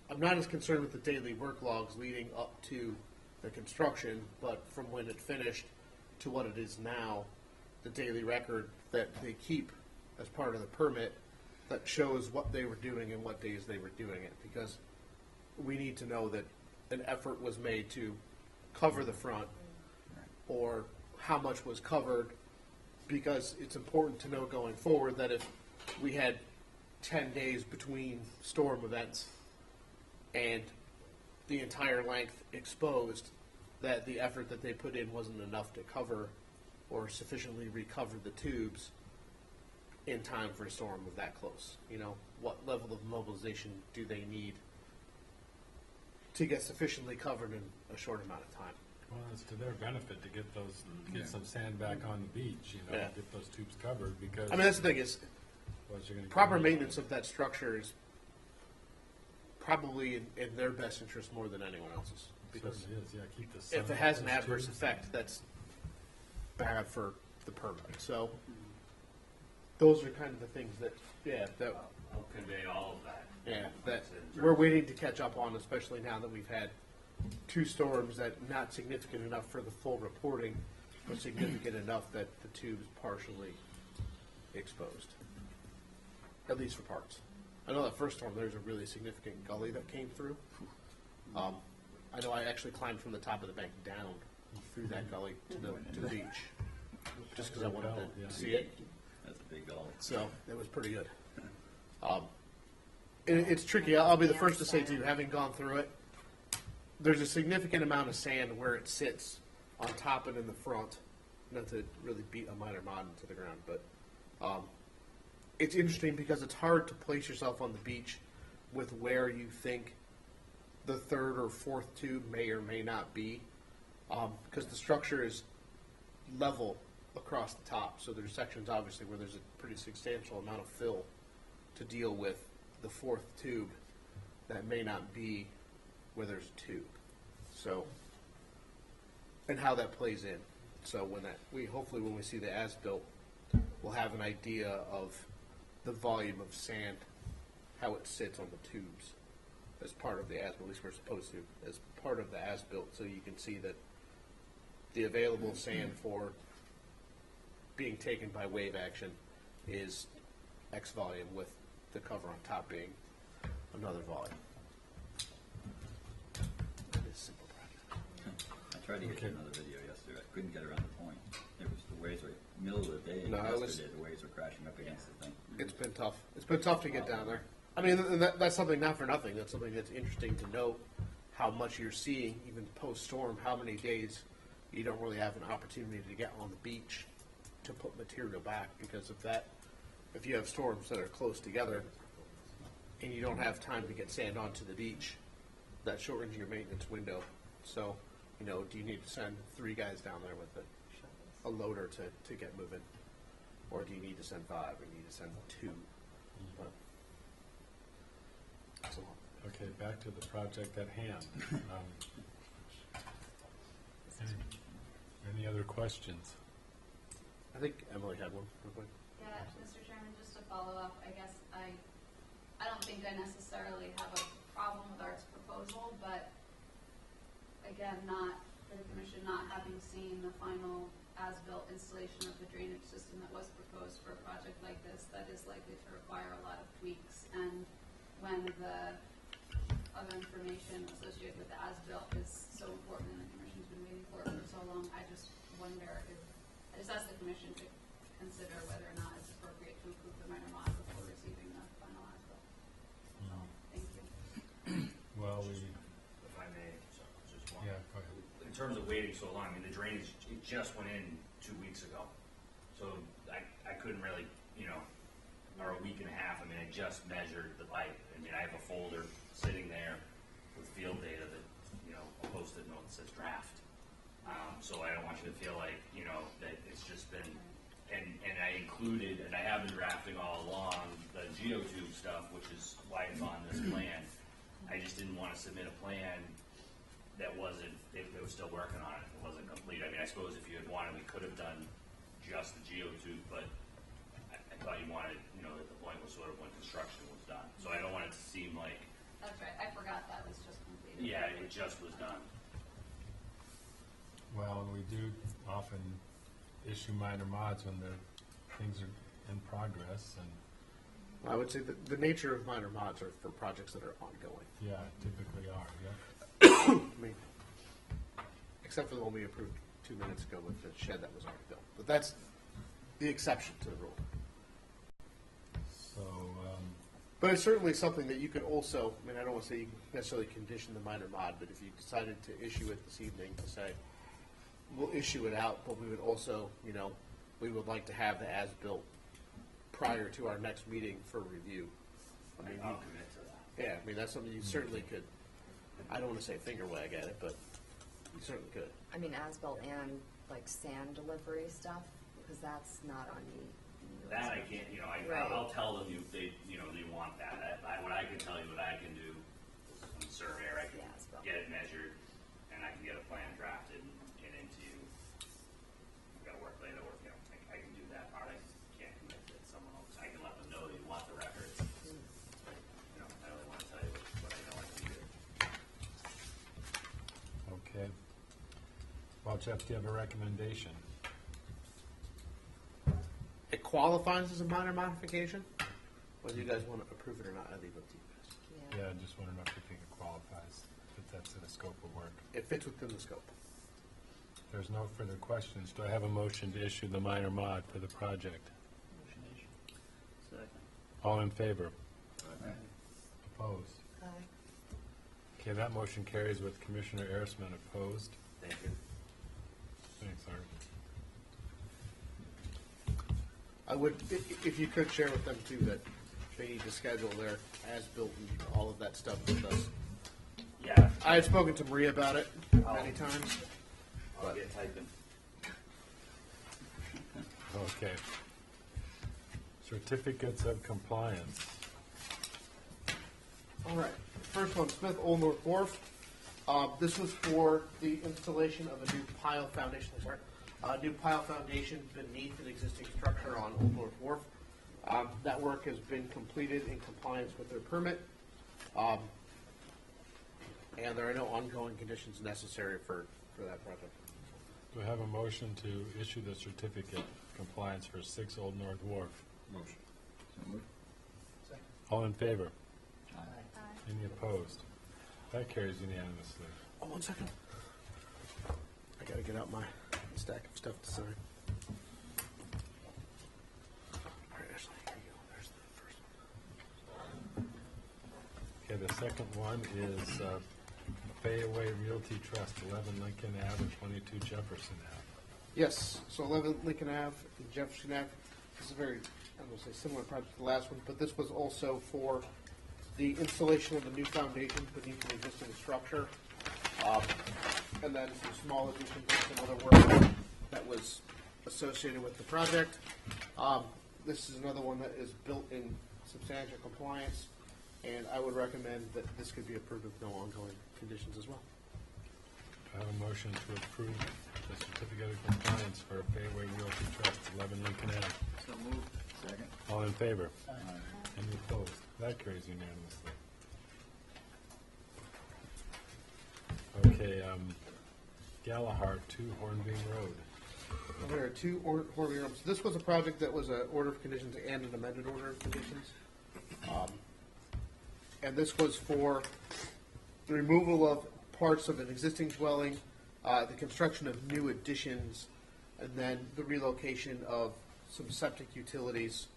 I'm not as concerned with the daily work logs leading up to the construction, but from when it finished to what it is now, the daily record that they keep as part of the permit that shows what they were doing and what days they were doing it, because we need to know that an effort was made to cover the front or how much was covered, because it's important to know going forward that if we had 10 days between storm events and the entire length exposed, that the effort that they put in wasn't enough to cover or sufficiently recover the tubes in time for a storm of that close. You know, what level of mobilization do they need to get sufficiently covered in a short amount of time? Well, it's to their benefit to get those, get some sand back on the beach, you know, Yeah. get those tubes covered, because. I mean, that's the thing is, otherwise you're gonna proper get- maintenance of that structure is probably in their best interest more than anyone else's. Because Certainly is, yeah, keep the if sun it has off an those adverse tubes. effect, that's bad for the permit. So those are kind of the things that, I'll convey all of that. that we're waiting to catch up on, especially now that we've had two storms that not significant enough for the full reporting, but significant enough that the tube's partially exposed, at least for parts. I know that first storm, there's a really significant gully that came through. I know I actually climbed from the top of the bank down through that gully to the beach, just because I wanted to see it. That's a big gully. So it was pretty good. It's tricky. I'll be the first to say to you, having gone through it, there's a significant amount of sand where it sits on top and in the front. Not to really beat a minor mod into the ground, but it's interesting because it's hard to place yourself on the beach with where you think the third or fourth tube may or may not be, because the structure is level across the top. So there's sections obviously where there's a pretty substantial amount of fill to deal with the fourth tube that may not be where there's a tube. So, and how that plays in. So hopefully when we see the as-built, we'll have an idea of the volume of sand, how it sits on the tubes as part of the as-built, at least we're supposed to, as part of the as-built, so you can see that the available sand for being taken by wave action is X volume, with the cover on top being another volume. It is a simple project. I tried to get you another video yesterday. I couldn't get around the point. It was the waves were middle of the day. Yesterday, the waves were crashing up against the thing. It's been tough. It's been tough to get down there. I mean, that's something not for nothing. That's something that's interesting to note, how much you're seeing, even post-storm, how many days you don't really have an opportunity to get on the beach to put material back, because if you have storms that are close together and you don't have time to get sand onto the beach, that shortens your maintenance window. So, do you need to send 3 guys down there with a loader to get moving? Or do you need to send 5, or do you need to send 2? But it's a lot. Okay, back to the project at hand. Any other questions? I think Emily had one real quick. Yeah, Mr. Chairman, just to follow up, I guess I don't think I necessarily have a problem with Art's proposal, but again, the commission not having seen the final as-built installation of the drainage system that was proposed for a project like this, that is likely to require a lot of tweaks. And when the other information associated with the as-built is so important and the commission's been waiting for it for so long, I just wonder if, I just ask the commission to consider whether or not it's appropriate to approve the minor mod before receiving the final as-built. So, thank you. Well, If I may, just one. yeah, go ahead. In terms of waiting so long, I mean, the drainage, it just went in 2 weeks ago. So I couldn't really, or a week and a half, I mean, I just measured the pipe. I mean, I have a folder sitting there with field data that, a post-it note that says draft. So I don't want you to feel like, that it's just been, and I included, and I have been drafting all along, the geotube stuff, which is why it's on this plan. I just didn't want to submit a plan that wasn't, they were still working on it, it wasn't complete. I mean, I suppose if you had wanted, we could have done just the geotube, but I thought you wanted, that the point was sort of when construction was done. So I don't want it to seem like, That's right, I forgot that was just completed. yeah, it just was done. Well, and we do often issue minor mods when things are in progress, and I would say that the nature of minor mods are for projects that are ongoing. yeah, typically are, yeah. I mean, except for the one we approved 2 minutes ago with the shed that was already built. But that's the exception to the rule. So, But it's certainly something that you could also, I mean, I don't want to say you can necessarily condition the minor mod, but if you decided to issue it this evening to say, we'll issue it out, but we would also, we would like to have the as-built prior to our next meeting for review. I mean, I'll commit to that. yeah, I mean, that's something you certainly could, I don't want to say finger wag at it, but You certainly could. I mean, as-built and like sand delivery stuff, because that's not on the. That I can't, Right. I'll tell them they want that. What I can tell you, what I can do, I'm a surveyor, I can Yeah, as-built. get it measured, and I can get a plan drafted and get into you. I've got to work later, I can do that part. I can't commit that someone else. I can let them know you want the records. I only want to tell you what I know I can do. Okay. Well, Jeff, do you have a recommendation? It qualifies as a minor modification. Whether you guys want to approve it or not, I leave it up to you guys. Yeah, I just want to know if you think it qualifies, if that's in the scope of work. It fits within the scope. If there's no further questions, do I have a motion to issue the minor mod for the project? Second. All in favor? Opposed? Aye. Okay, that motion carries with Commissioner Arisman opposed. Thank you. Thanks, Art. I would, if you could share with them too, that they need to schedule their as-built and all of that stuff with us. Yeah. I had spoken to Maria about it many times. I'll get typing. Okay. Certificates of compliance. All right. First one, Smith Old North Wharf. This was for the installation of a new pile foundation. A new pile foundation beneath an existing structure on Old North Wharf. That work has been completed in compliance with their permit, and there are no ongoing conditions necessary for that project. Do I have a motion to issue the certificate of compliance for 6 Old North Wharf? Motion. All in favor? Aye. Any opposed? That carries unanimously. Oh, 1 second. I gotta get out my stack of stuff to sign. All right, Ashley, here you go. There's the first one. Okay, the second one is Fayaway Realty Trust, 11 Lincoln Ave and 22 Jefferson Ave. Yes, so 11 Lincoln Ave and Jefferson Ave. This is a very, I'm going to say, similar project to the last one, but this was also for the installation of a new foundation beneath an existing structure, and then some small additions and some other work that was associated with the project. This is another one that is built in substantial compliance, and I would recommend that this could be approved with no ongoing conditions as well. I have a motion to approve the certificate of compliance for Fayaway Realty Trust, 11 Lincoln Ave. So moved. Second. All in favor? Any opposed? That carries unanimously. Okay, Galahart, 2 Hornbeam Road. There are 2 Horby rooms. This was a project that was an order of conditions and an amended order of conditions. And this was for the removal of parts of an existing dwelling, the construction of new additions, and then the relocation of some septic utilities.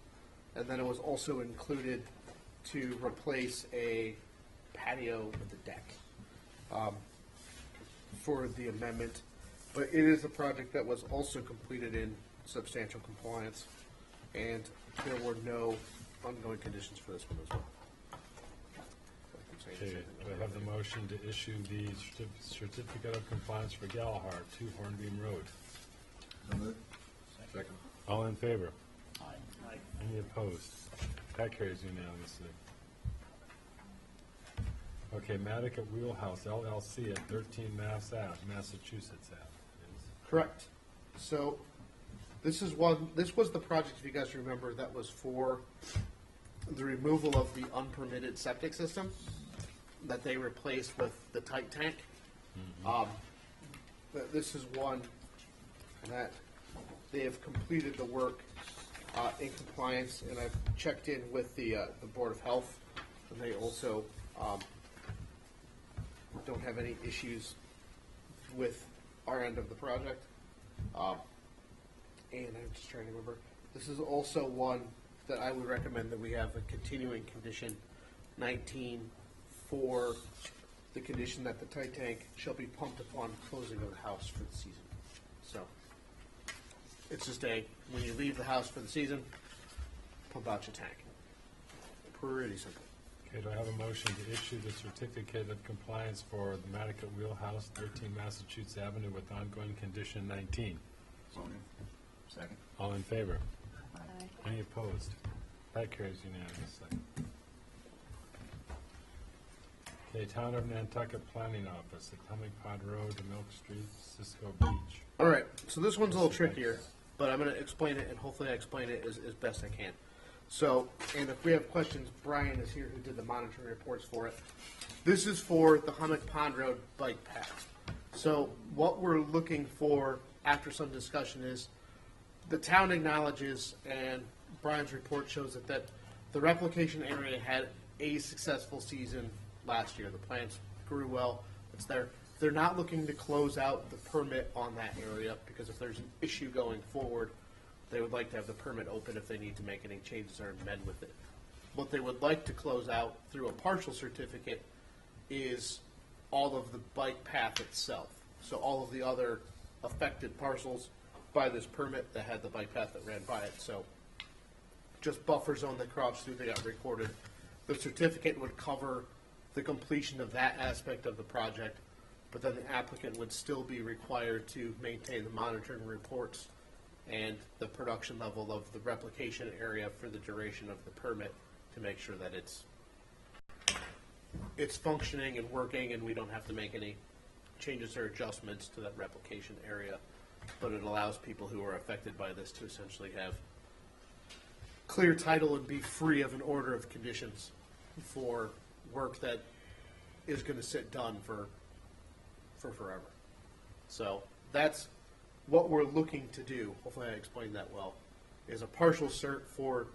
And then it was also included to replace a patio with a deck for the amendment. But it is a project that was also completed in substantial compliance, and there were no ongoing conditions for this one as well. Okay, do I have the motion to issue the certificate of compliance for Galahart, 2 Hornbeam Road? So moved. Second. All in favor? Aye. Any opposed? That carries unanimously. Okay, Nantucket Wheelhouse LLC at 13 Mass Ave, Massachusetts Ave. Correct. So this was the project, if you guys remember, that was for the removal of the unpermitted septic system that they replaced with the tight tank. This is one that they have completed the work in compliance, and I've checked in with the Board of Health, and they also don't have any issues with our end of the project. And I'm just trying to remember. This is also one that I would recommend that we have a continuing condition 19 for the condition that the tight tank shall be pumped upon closing of the house for the season. So it's just when you leave the house for the season, pump out your tank. Pretty simple. Okay, do I have a motion to issue the certificate of compliance for the Nantucket Wheelhouse, 13 Massachusetts Avenue with ongoing condition 19? So moved. Second. All in favor? Aye. Any opposed? That carries unanimously. Okay, Town of Nantucket Planning Office, at Humming Pond Road, Milk Street, Cisco Beach. All right, so this one's a little trickier, but I'm going to explain it, and hopefully I explain it as best I can. So, and if we have questions, Brian is here who did the monitoring reports for it. This is for the Hummock Pond Road bike path. So what we're looking for after some discussion is the town acknowledges, and Brian's report shows that the replication area had a successful season last year. The plants grew well. It's there. They're not looking to close out the permit on that area because if there's an issue going forward, they would like to have the permit open if they need to make any changes or amend with it. What they would like to close out through a partial certificate is all of the bike path itself. So all of the other affected parcels by this permit that had the bike path that ran by it. So just buffer zone that crossed through, they got recorded. The certificate would cover the completion of that aspect of the project, but then the applicant would still be required to maintain the monitoring reports and the production level of the replication area for the duration of the permit to make sure that it's functioning and working and we don't have to make any changes or adjustments to that replication area. But it allows people who are affected by this to essentially have clear title and be free of an order of conditions for work that is going to sit done for forever. So that's what we're looking to do. Hopefully I explained that well. Is a partial cert for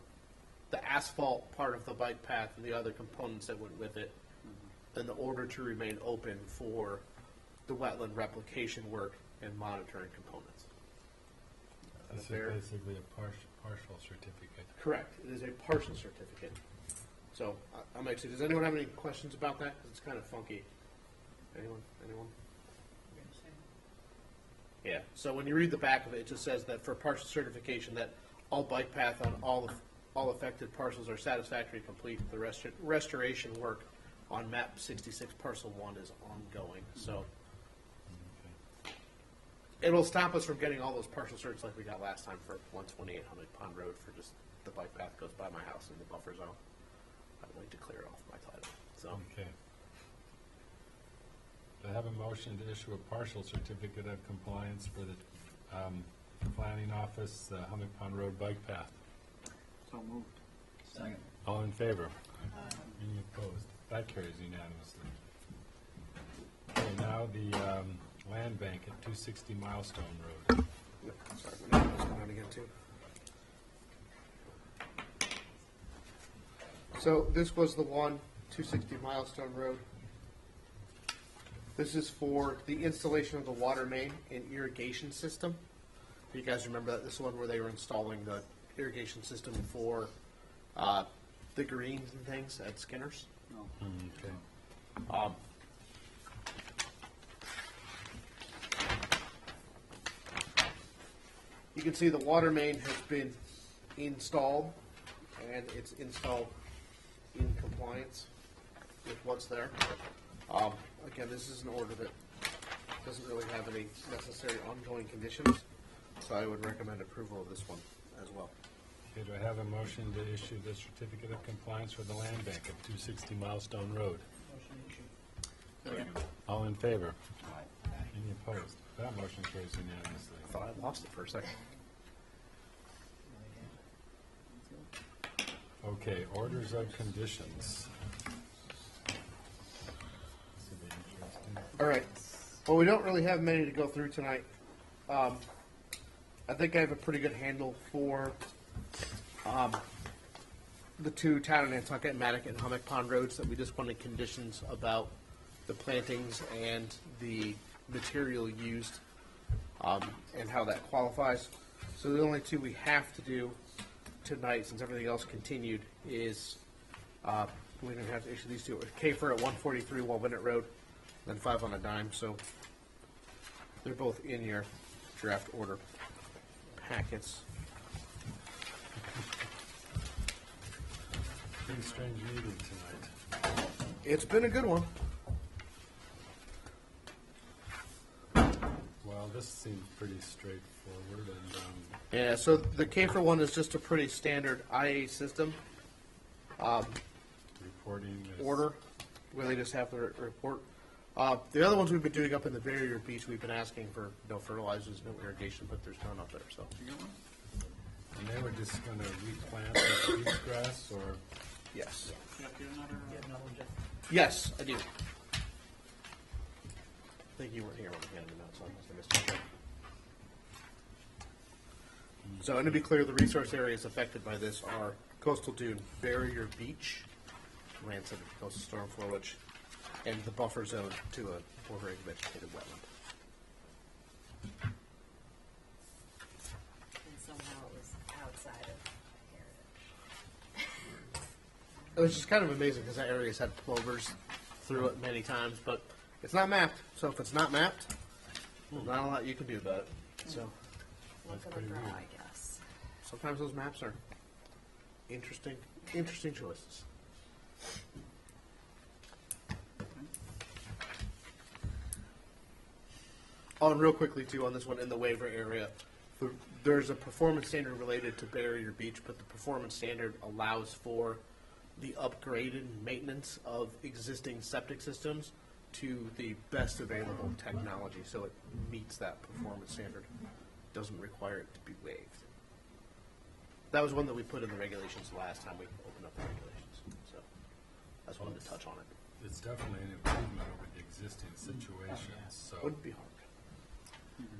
the asphalt part of the bike path and the other components that went with it, in the order to remain open for the wetland replication work and monitoring components. This is basically a partial certificate. Correct. It is a partial certificate. So I'm actually, does anyone have any questions about that? 'Cause it's kind of funky. Anyone? Yeah. So when you read the back of it, it just says that for partial certification that all bike path on all affected parcels are satisfactory complete. The restoration work on map 66 parcel 1 is ongoing. So it'll stop us from getting all those partial certs like we got last time for 128 Hummock Pond Road for just the bike path goes by my house in the buffer zone. I'd like to clear it off my title. So Okay. Do I have a motion to issue a partial certificate of compliance for the planning office, Hummock Pond Road bike path? So moved. Second. All in favor? Any opposed? That carries unanimously. Okay, now the land bank at 260 Milestone Road. sorry, my name is going on again too. So this was the one, 260 Milestone Road. This is for the installation of the water main and irrigation system. You guys remember that this is one where they were installing the irrigation system for the greens and things at Skinner's. Okay. You can see the water main has been installed, and it's installed in compliance with what's there. Again, this is an order that doesn't really have any necessary ongoing conditions, so I would recommend approval of this one as well. Okay, do I have a motion to issue the certificate of compliance for the land bank at 260 Milestone Road? All in favor? Any opposed? That motion carries unanimously. I thought I lost it for a second. Okay, orders of conditions. All right. Well, we don't really have many to go through tonight. I think I have a pretty good handle for the two Town of Nantucket, Nantucket and Hummock Pond roads that we just wanted conditions about the plantings and the material used and how that qualifies. So the only two we have to do tonight, since everything else continued, is we didn't have to issue these two. Kafer at 143 Walnut Road, then 5 on a dime. So they're both in your draft order packets. Pretty strange meeting tonight. It's been a good one. Well, this seemed pretty straightforward, and Yeah, so the KFIR one is just a pretty standard IA system reporting is order, where they just have to report. The other ones we've been doing up in the barrier beach, we've been asking for no fertilizers, no irrigation, but there's none up there, so. And they were just going to replant the beach grass, or Yes. You have to do another, Yes, I do. I think you weren't here when I handed them out, so I must have missed it. So, and to be clear, the resource areas affected by this are coastal dune, barrier beach, Rancid coastal storm flowage, and the buffer zone to a bordering vegetated wetland. And somehow it was outside of Heritage. It was just kind of amazing because that area's had plovers through it many times, but it's not mapped. So if it's not mapped, there's not a lot you can do about it. So Look at the draw, I guess. sometimes those maps are interesting choices. Oh, and real quickly too on this one in the waiver area, there's a performance standard related to barrier beach, but the performance standard allows for the upgraded maintenance of existing septic systems to the best available technology, so it meets that performance standard. Doesn't require it to be waived. That was one that we put in the regulations last time we opened up the regulations, so I just wanted to touch on it. it's definitely an improvement over the existing situation. So, Wouldn't be hard.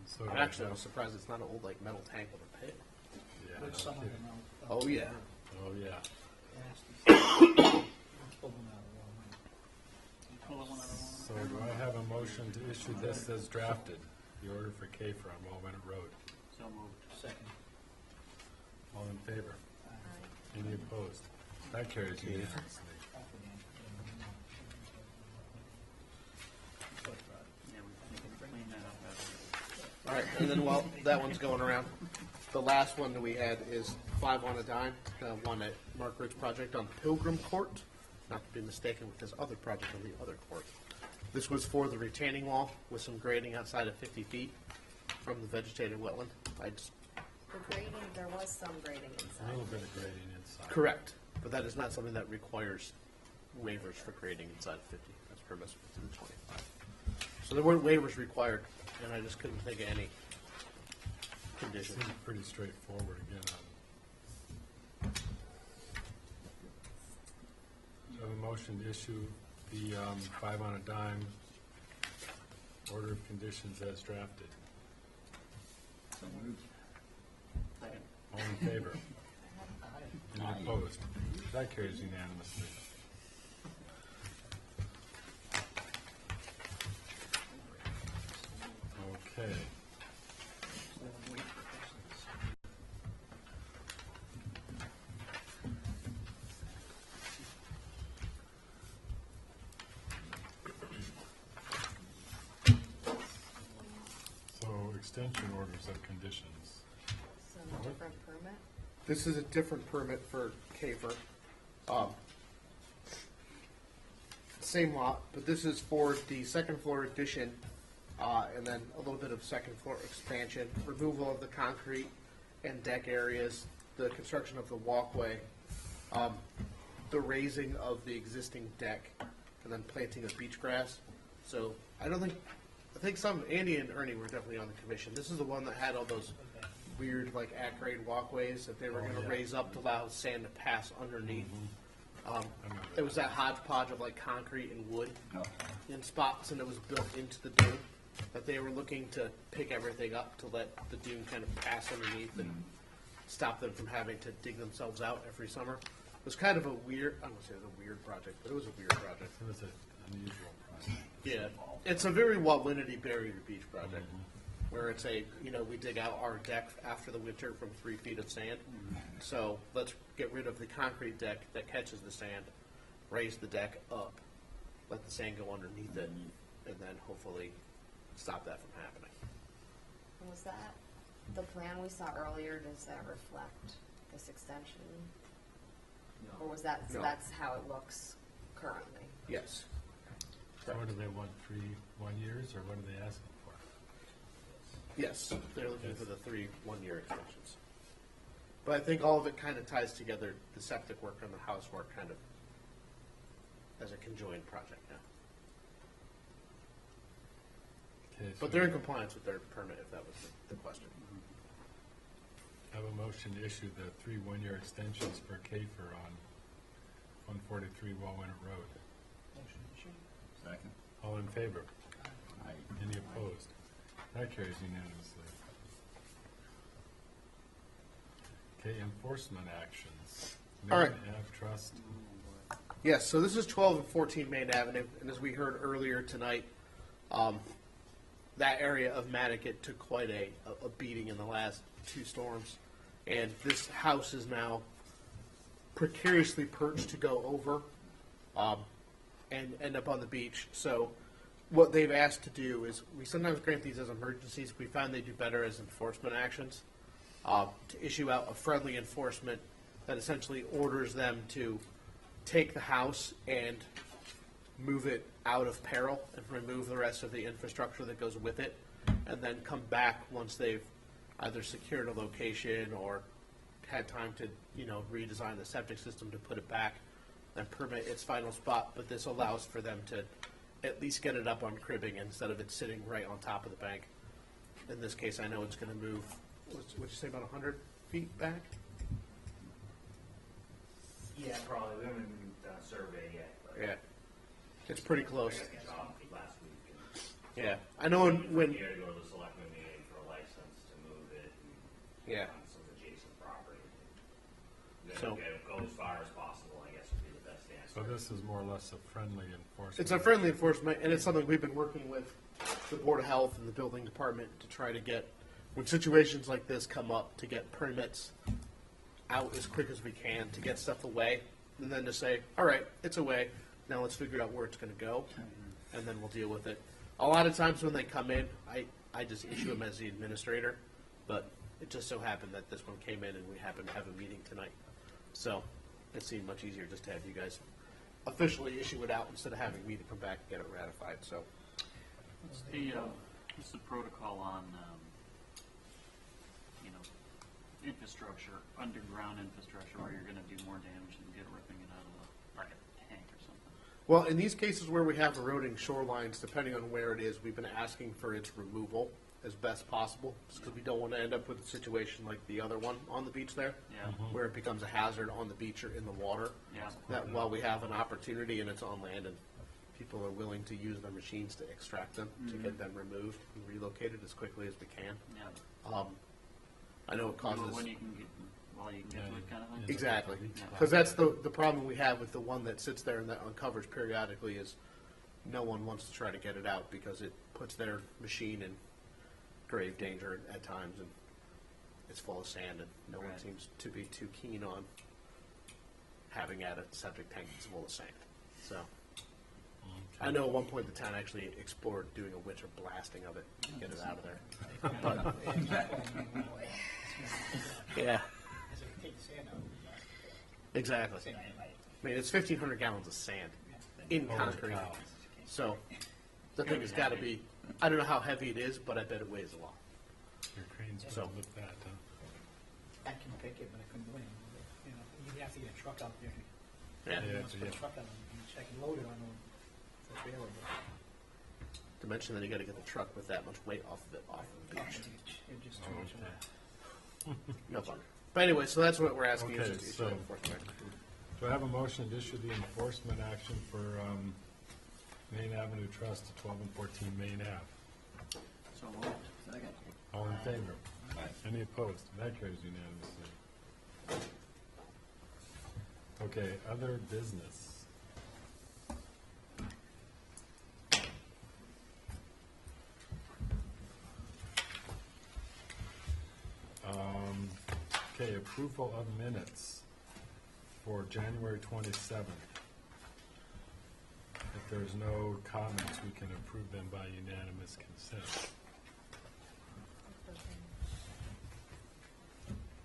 so I'm actually surprised it's not an old like metal tank with a pit. yeah, Which no some of kidding. them Oh yeah. Oh yeah. So do I have a motion to issue this as drafted, the order for KFIR on Wellwinter Road? so moved. Second. All in favor? Any opposed? That carries unanimously. Yeah, we can clean that up after. All right, and then while that one's going around, the last one that we had is 5 on a Dime, one at Mark Ridge project on Pilgrim Court, not to be mistaken with his other project on the other court. This was for the retaining wall with some grading outside of 50 feet from the vegetated wetland. The grading, there was some grading A inside. little bit of grading inside. Correct, but that is not something that requires waivers for grading inside of 50. That's permissible to the 25. So there weren't waivers required, and I just couldn't think of any conditions. Seems pretty straightforward again on. Do I have a motion to issue the 5 on a Dime order of conditions as drafted? So moved. Second. All in favor? Any opposed? That carries unanimously. Okay. So extension orders of conditions. So a different permit? This is a different permit for KFIR. Same lot, but this is for the second floor addition, and then a little bit of second floor expansion, removal of the concrete and deck areas, the construction of the walkway, the raising of the existing deck, and then planting of beach grass. So I think Andy and Ernie were definitely on the commission. This is the one that had all those weird like at-grade walkways that they were going to raise up to allow sand to pass underneath. It was that hodgepodge of like concrete and wood in spots, and it was built into the dune. But they were looking to pick everything up to let the dune kind of pass underneath and stop them from having to dig themselves out every summer. It was kind of a weird, I don't want to say it was a weird project, but it was a weird project. It was an unusual project. Yeah, it's a very Wildlinity barrier beach project, where it's we dig out our deck after the winter from 3 feet of sand. So let's get rid of the concrete deck that catches the sand, raise the deck up, let the sand go underneath it, and then hopefully stop that from happening. Was that the plan we saw earlier? Does that reflect this extension? No, Or was that, so No. that's how it looks currently? Yes. So what do they want, 1 years, or what are they asking for? Yes, they're looking for the 3 one-year extensions. But I think all of it kind of ties together, the septic work and the house work kind of as a conjoined project now. Okay, so But they're in compliance with their permit, if that was the question. I have a motion to issue the 3 one-year extensions for Kafer on 143 Wallwinter Road. Second. All in favor? Aye. Any opposed? That carries unanimously. Okay, enforcement actions. All right. Main Ave Trust. Yes, so this is 12 and 14 Main Avenue, and as we heard earlier tonight, that area of Nantucket took quite a beating in the last 2 storms, and this house is now precariously perched to go over and end up on the beach. So what they've asked to do is, we sometimes grant these as emergencies. We find they do better as enforcement actions, to issue out a friendly enforcement that essentially orders them to take the house and move it out of peril and remove the rest of the infrastructure that goes with it, and then come back once they've either secured a location or had time to, redesign the septic system to put it back and permit its final spot. But this allows for them to at least get it up on cribbing instead of it sitting right on top of the bank. In this case, I know it's going to move, what'd you say, about 100 feet back? Yeah, probably. We haven't even done a survey yet. But Yeah. It's pretty close. I got the job last week. And Yeah. I know when here to go to the selectmen meeting for a license to move it and Yeah. on some adjacent property. So- Go as far as possible, I guess, would be the best answer. So this is more or less a friendly enforcement. It's a friendly enforcement, and it's something we've been working with the Board of Health and the Building Department to try to get, when situations like this come up, to get permits out as quick as we can, to get stuff away, and then to say, all right, it's away, now let's figure out where it's going to go, and then we'll deal with it. A lot of times when they come in, I just issue them as the administrator, but it just so happened that this one came in and we happened to have a meeting tonight. So it seemed much easier just to have you guys officially issue it out instead of having me to come back and get it ratified, so. What's the protocol on, infrastructure, underground infrastructure, where you're gonna do more damage than get ripping it out of like a tank or something? Well, in these cases where we have eroding shorelines, depending on where it is, we've been asking for its removal as best possible, because we don't want to end up with a situation like the other one on the beach there, Yeah. where it becomes a hazard on the beach or in the water. Yeah. That while we have an opportunity and it's on land and people are willing to use their machines to extract them, to get them removed and relocated as quickly as we can. Yeah. I know it causes. When you can get, while you can get to it kind of thing? Exactly, Yeah. because that's the problem we have with the one that sits there and that uncovers periodically is no one wants to try to get it out because it puts their machine in grave danger at times, and it's full of sand, and no one Right. seems to be too keen on having at a septic tank that's full of sand. So I know at one point the town actually explored doing a winter blasting of it to get it out of there. But, yeah. Exactly. I mean, it's 1,500 gallons of sand in concrete. So the thing has got to be, I don't know how heavy it is, but I bet it weighs a lot. Your crane's So- gonna lift that, huh? I can pick it, but I couldn't do anything with it. You have to get a truck out there. Yeah. Yeah, Let's put a truck out on the beach. I can load it on the trailer, To mention that you got to get the truck with that much weight off of the but beach. it's just too much of a. No fun. But anyway, so that's what we're asking is Okay, just to issue so- an enforcement. Do I have a motion to issue the enforcement action for Main Avenue Trust to 12 and 14 Main Ave? So moved. Second. All in favor? Any opposed? That carries unanimously. Okay, other business. Okay, approval of minutes for January 27th. If there's no comments, we can approve them by unanimous consent.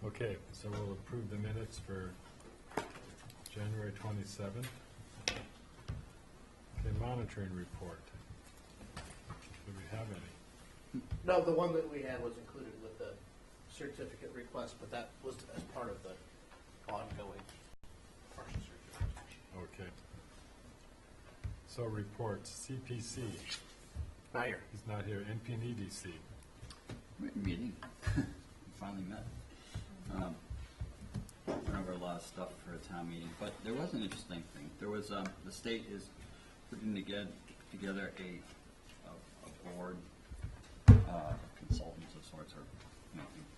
Okay, so we'll approve the minutes for January 27th. Okay, monitoring report. Do we have any? No, the one that we had was included with the certificate request, but that was as part of the ongoing partial certificate. Okay. So reports, CPC. Not here. He's not here. NPNEDC. Meeting. We finally met. Went over a lot of stuff for a town meeting, but there was an interesting thing. There was, the state is putting together a board, consultants of sorts, or,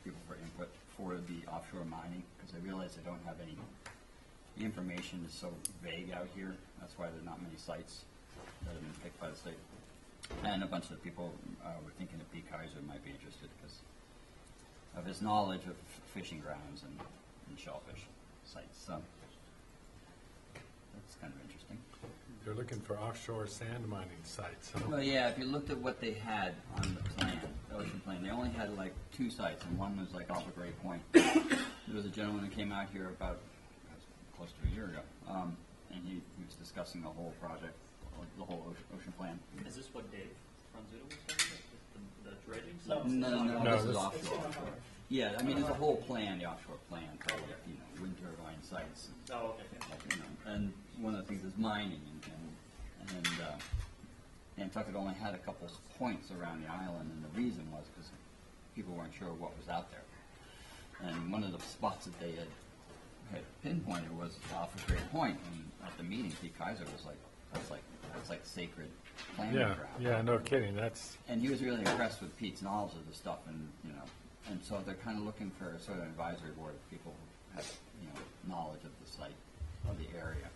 people for input for the offshore mining, because they realize they don't have any, the information is so vague out here. That's why there are not many sites that have been picked by the state. And a bunch of people were thinking that Pete Kaiser might be interested because of his knowledge of fishing grounds and shellfish sites. So that's kind of interesting. They're looking for offshore sand mining sites, huh? Well, yeah, if you looked at what they had on the plan, the ocean plan, they only had like 2 sites, and one was like off of Great Point. There was a gentleman who came out here about close to a year ago, and he was discussing the whole project, the whole ocean plan. Is this what Dave Franzuto was talking about? The dredging No, stuff? this is offshore. Yeah, I mean, there's a whole plan, the offshore plan, for wind turbine sites. Oh, okay. And one of the things is mining, and Nantucket only had a couple points around the island, and the reason was because people weren't sure what was out there. And one of the spots that they had pinpointed was off of Great Point, and at the meeting, Pete Kaiser was like, that's like sacred planning ground. Yeah, no kidding. And he was really impressed with Pete's knowledge of the stuff, and and so they're kind of looking for a sort of advisory board of people who have knowledge of the site, of the area.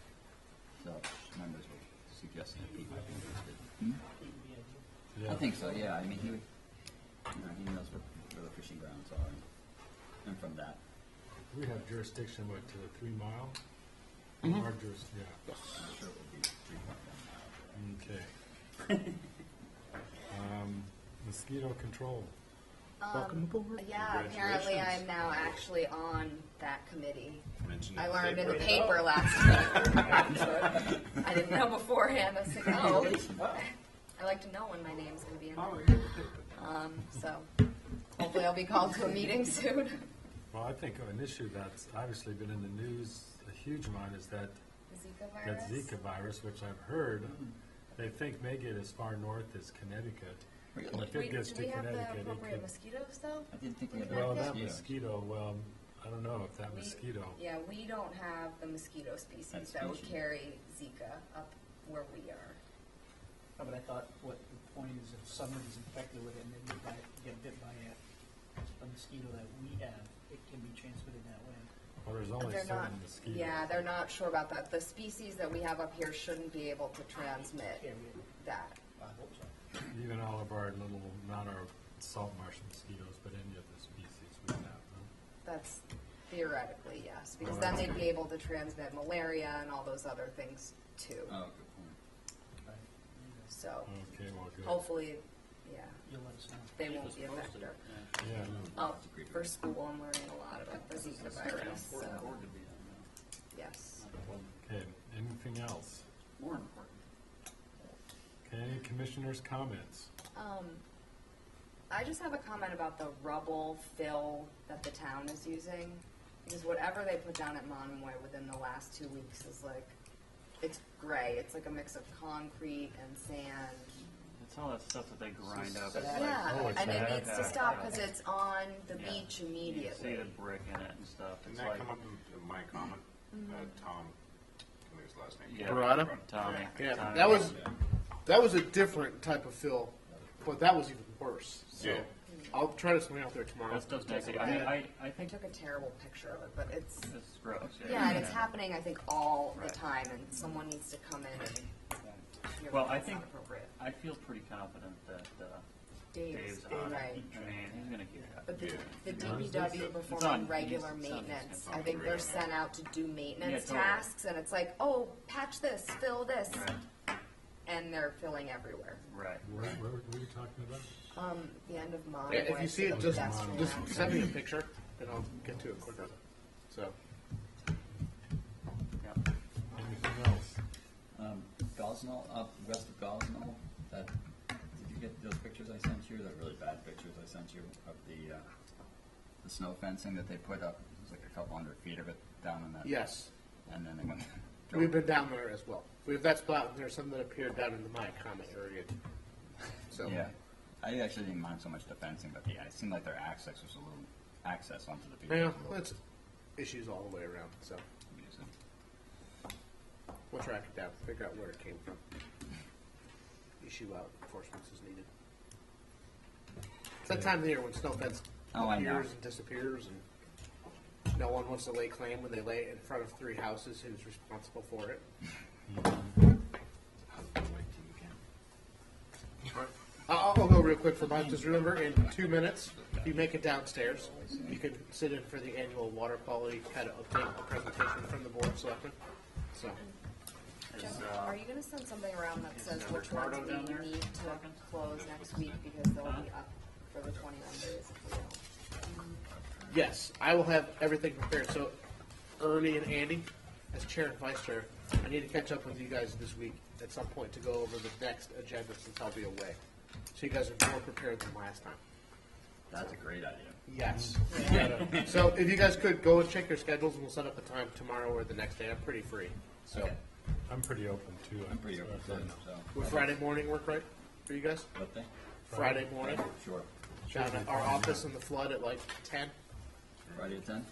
So members were suggesting that Pete might be interested. Yeah. I think so. Yeah, I mean he would, he knows where the fishing grounds are, and from that. We have jurisdiction, what, to the 3 mile? Mhm. Our yeah. I'm sure it would be 3.1 miles. Okay. Mosquito control. Welcome aboard. Yeah, apparently I'm now actually on that committee. Mentioned I in the learned in the paper. paper last week. I didn't know beforehand. I was like, oh, I like to know when my name's going to be in there. So hopefully I'll be called to a meeting soon. Well, I think an issue that's obviously been in the news a huge amount is that Zika virus? that Zika virus, which I've heard they think may get as far north as Connecticut. Really? And if it gets Do to we have Connecticut, the it appropriate could. mosquitoes though? I didn't think we had Well, that mosquitoes. mosquito. Well, I don't know if that mosquito. Yeah, we don't have the mosquito species that would species. carry Zika up where we are. No, but I thought what the point is if somebody's infected with it and then get bit by a mosquito that we have, it can be transmitted that way. Well, there's only They're not, certain mosquitoes. yeah, they're not sure about that. The species that we have up here shouldn't be able to transmit that. I hope so. Even all of our little, not our salt marsh mosquitoes, but any of the species we have. Huh? That's theoretically, yes, because Well, then that's they'd good. be able to transmit malaria and all those other things too. Oh, good point. So Okay, well, good. hopefully, yeah, You'll let us know. they won't be a vector. Yeah. Oh, for school, I'm learning a lot about the Zika virus, so, Important board to be on, yes. Okay. Anything else? More important. Okay. Any commissioners' comments? I just have a comment about the rubble fill that the town is using, because whatever they put down at Monomoy within the last 2 weeks is like, it's gray, it's like a mix of concrete and sand. It's all that stuff that they grind up. It's Yeah, Oh, it's and it bad. needs to stop because it's on the Yeah. beach You immediately. see the brick in it and stuff. Didn't It's that like, come up in my comment? Tom, tell me his last name. yeah, Barada? Tommy. Yeah, Tommy. that was a different type of fill, but that was even worse. So Yeah. I'll try to swing out there tomorrow. That stuff's Take messy. a I mean, look. I I think took a terrible picture of it, but it's, it's gross. yeah, and it's happening, I think, all Right. the time, and someone needs to come in and. hear Well, that I it's think not appropriate. I feel pretty confident that Dave's, on right. it. I mean, he's going to keep that. But the It's DPW on- performing regular it's on- maintenance, it's on I think they're radar. sent out to do maintenance Yeah, totally. tasks, and it's like, oh, patch this, fill this, Right. and they're filling everywhere. Right. Where are you talking about? The end of Monomoy. Yeah, if you see it, just pedestrian send me a picture, and I'll get to it quicker. So Yep. Gosnell, up west of Gosnell, that, did you get those pictures I sent you? They're really bad pictures I sent you of the snow fencing that they put up. There's like a couple hundred feet of it down in that. Yes. And then they went. We've been down there as well. That's about, there's some that appeared down in the my comment area. So. Yeah. I actually didn't mind so much the fencing, but it seemed like their access was a little, access onto the beach. Yeah, was a little it's issues all the way around, so. confusing. We'll track it down, figure out where it came from. Issue out enforcement is needed. It's that time of the year when snow fence Oh, I know. appears and disappears, and no one wants to lay claim when they lay it in front of 3 houses who's responsible for it. I'll go real quick for mine. Just remember, in 2 minutes, if you make it downstairs, you can sit in for the annual water quality kind of update presentation from the board of selectmen. So. Jeff, are you gonna send something around that says which ones we need to close next week because they'll be up for the 21 days if we don't? Yes, I will have everything prepared. So, Ernie and Andy, as chair and vice chair, I need to catch up with you guys this week at some point to go over the next agenda since I'll be away. So you guys are more prepared than last time. That's a great idea. Yes. Yeah. So if you guys could go and check your schedules, and we'll set up a time tomorrow or the next day. I'm pretty free. So Okay. I'm pretty open too. I'm pretty open too, so. would Friday morning work right for you guys? What day? Friday morning. Sure. Down at our office in the flood at like 10. Friday at 10?